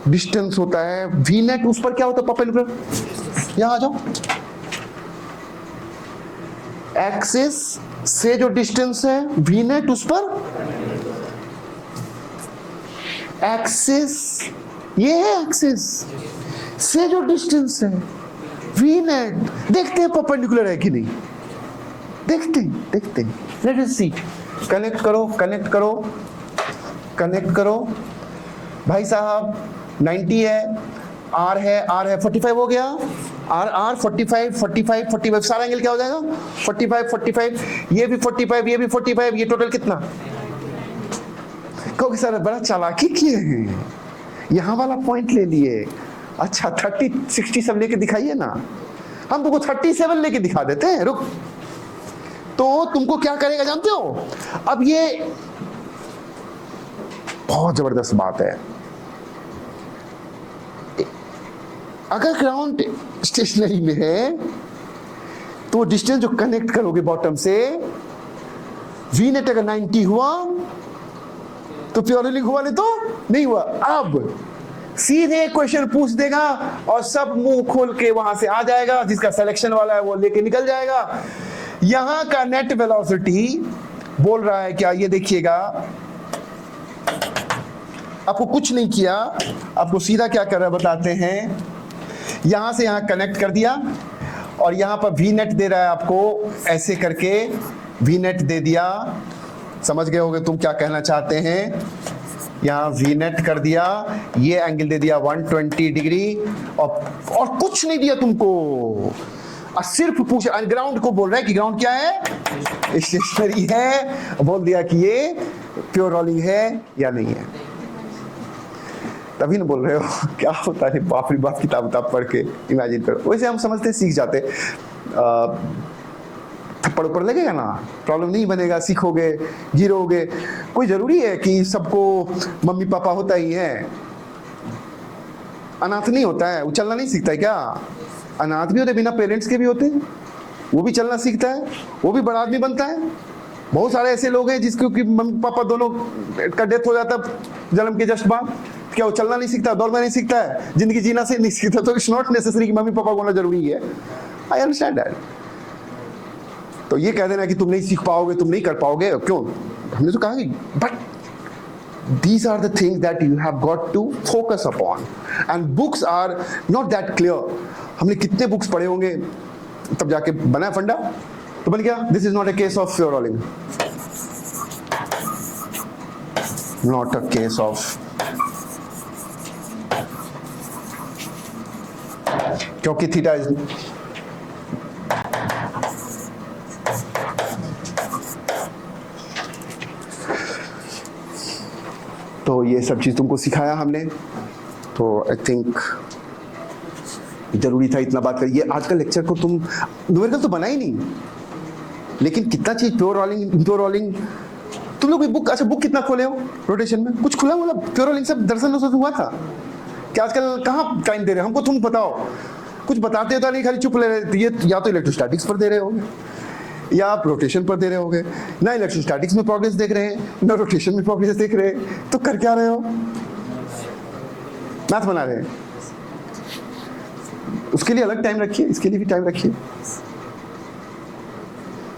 Speaker 1: डिस्टेंस होता है V नेट, उस पर क्या होता है? परपेंडिकुलर। यहां आ जाओ, एक्सिस से जो डिस्टेंस है V नेट, उस पर एक्सिस, ये है एक्सिस से जो डिस्टेंस है V नेट। देखते हैं परपेंडिकुलर है कि नहीं, देखते हैं। लेट अस सी। कनेक्ट करो, कनेक्ट करो, कनेक्ट करो भाई साहब। 90 है, R है 45 हो गया। R 45 सारा एंगल क्या हो जाएगा? 45, ये भी 45, ये भी 45, ये टोटल कितना? क्योंकि सर बड़ा चालाकी किए हैं, यहां वाला पॉइंट ले लिए। अच्छा 30, 60 सब लेके दिखाइए ना, हम तुमको 37 लेके दिखा देते हैं। रुक, तो तुमको क्या करेगा जानते हो? अब ये बहुत जबरदस्त बात है, अगर ग्राउंड स्टेशनरी में है तो डिस्टेंस जो कनेक्ट करोगे बॉटम से, V नेट अगर 90 हुआ तो प्योर रोलिंग हुआ, नहीं तो नहीं हुआ। अब सीधे क्वेश्चन पूछ देगा और सब मुंह खोल के वहां से आ जाएगा, जिसका सिलेक्शन वाला है वो लेके निकल जाएगा। यहां का नेट वेलोसिटी बोल रहा है क्या? ये देखिएगा, आपको कुछ नहीं किया, आपको सीधा क्या कर रहा है बताते हैं। यहां से यहां कनेक्ट कर दिया और यहां पर V नेट दे रहा है आपको, ऐसे करके V नेट दे दिया। समझ गए होगे तुम क्या कहना चाहते हैं। यहां V नेट कर दिया, ये एंगल दे दिया 120 डिग्री, और कुछ नहीं दिया तुमको, और सिर्फ पूछ ग्राउंड को बोल रहा है कि ग्राउंड क्या है? स्टेशनरी है। बोल दिया कि ये प्योर रोलिंग है या नहीं है। तभी ना बोल रहे हो क्या होता है, बाप रे बाप, किताब पढ़ के इमेजिन करो। वैसे हम समझते सीख जाते, थप्पड़ ऊपर लगेगा ना, प्रॉब्लम नहीं बनेगा, सीखोगे, गिरोगे। कोई जरूरी है कि सबको मम्मी पापा होता ही है? अनाथ नहीं होता है, वो चलना नहीं सीखता है क्या? अनाथ भी होते, बिना पेरेंट्स के भी होते हैं, वो भी चलना सीखता है, वो भी बड़ा आदमी बनता है। बहुत सारे ऐसे लोग हैं जिसके मम्मी पापा दोनों का डेथ हो जाता है जन्म के जस्ट बाद। क्या वो चलना नहीं सीखता, दौड़ना नहीं सीखता है, जिंदगी जीना से नहीं सीखता? तो इट्स नॉट नेसेसरी कि मम्मी पापा होना जरूरी है। I understand that. तो ये कह देना कि तुम नहीं सीख पाओगे, तुम नहीं कर पाओगे, क्यों? हमने तो कहा कि but these are the things that you have got to focus upon, and books are not that clear. हमने कितने बुक्स पढ़े होंगे तब जाके बना फंडा, तो बन गया। This is not a case of pure rolling, not a case of, क्योंकि थीटा इज तो ये सब चीज़ तुमको सिखाया हमने, तो आई थिंक जरूरी था इतना बात कर। ये आज का लेक्चर को तुम न्यूमेरिकल तो बना ही नहीं, लेकिन कितना चीज प्योर रोलिंग, इम्प्योर रोलिंग, तुम लोग भी बुक, अच्छा बुक कितना खोले हो रोटेशन में? कुछ खुला मतलब प्योर रोलिंग सब दरअसल से हुआ था क्या? आजकल कहाँ टाइम दे रहे हो हमको? तुम बताओ, कुछ बताते हो नहीं, खाली चुप ले रहे। ये या तो इलेक्ट्रोस्टैटिक्स पर दे रहे होगे या आप रोटेशन पर दे रहे होगे। ना इलेक्ट्रोस्टैटिक्स में प्रोग्रेस देख रहे हैं, ना रोटेशन में प्रोग्रेस देख रहे हैं, तो कर क्या रहे हो? मैथ बना रहे हैं। उसके लिए अलग टाइम रखिए, इसके लिए भी टाइम रखिए।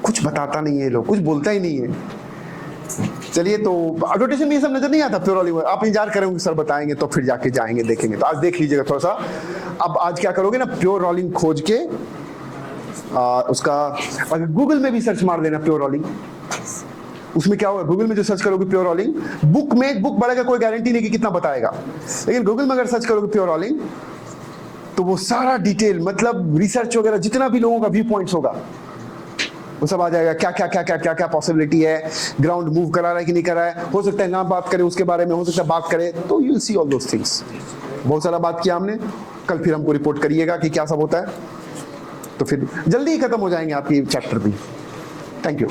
Speaker 1: कुछ बताता नहीं है लोग, कुछ बोलता ही नहीं है। चलिए, तो रोटेशन में ये सब नजर नहीं आता प्योर रोलिंग में। आप इंतजार करेंगे सर बताएंगे, तो फिर जाके जाएंगे देखेंगे। तो आज देख लीजिएगा थोड़ा सा। अब आज क्या करोगे ना, प्योर रोलिंग खोज के उसका अगर गूगल में भी सर्च मार देना प्योर रोलिंग, उसमें क्या होगा, गूगल में जो सर्च करोगे प्योर रोलिंग, बुक में बुक बढ़ेगा, कोई गारंटी नहीं कि कितना बताएगा, लेकिन गूगल में अगर सर्च करोगे प्योर रोलिंग तो वो सारा डिटेल, मतलब रिसर्च वगैरह जितना भी लोगों का व्यू पॉइंट्स होगा वो सब आ जाएगा। क्या क्या क्या क्या क्या क्या पॉसिबिलिटी है, ग्राउंड मूव करा रहा है कि नहीं करा है, हो सकता है ना बात करें उसके बारे में, हो सकता है बात करें, तो you will see all those things. बहुत सारा बात किया हमने, कल फिर हमको रिपोर्ट करिएगा कि क्या सब होता है, तो फिर जल्दी ही खत्म हो जाएंगे आपकी चैप्टर भी। Thank you.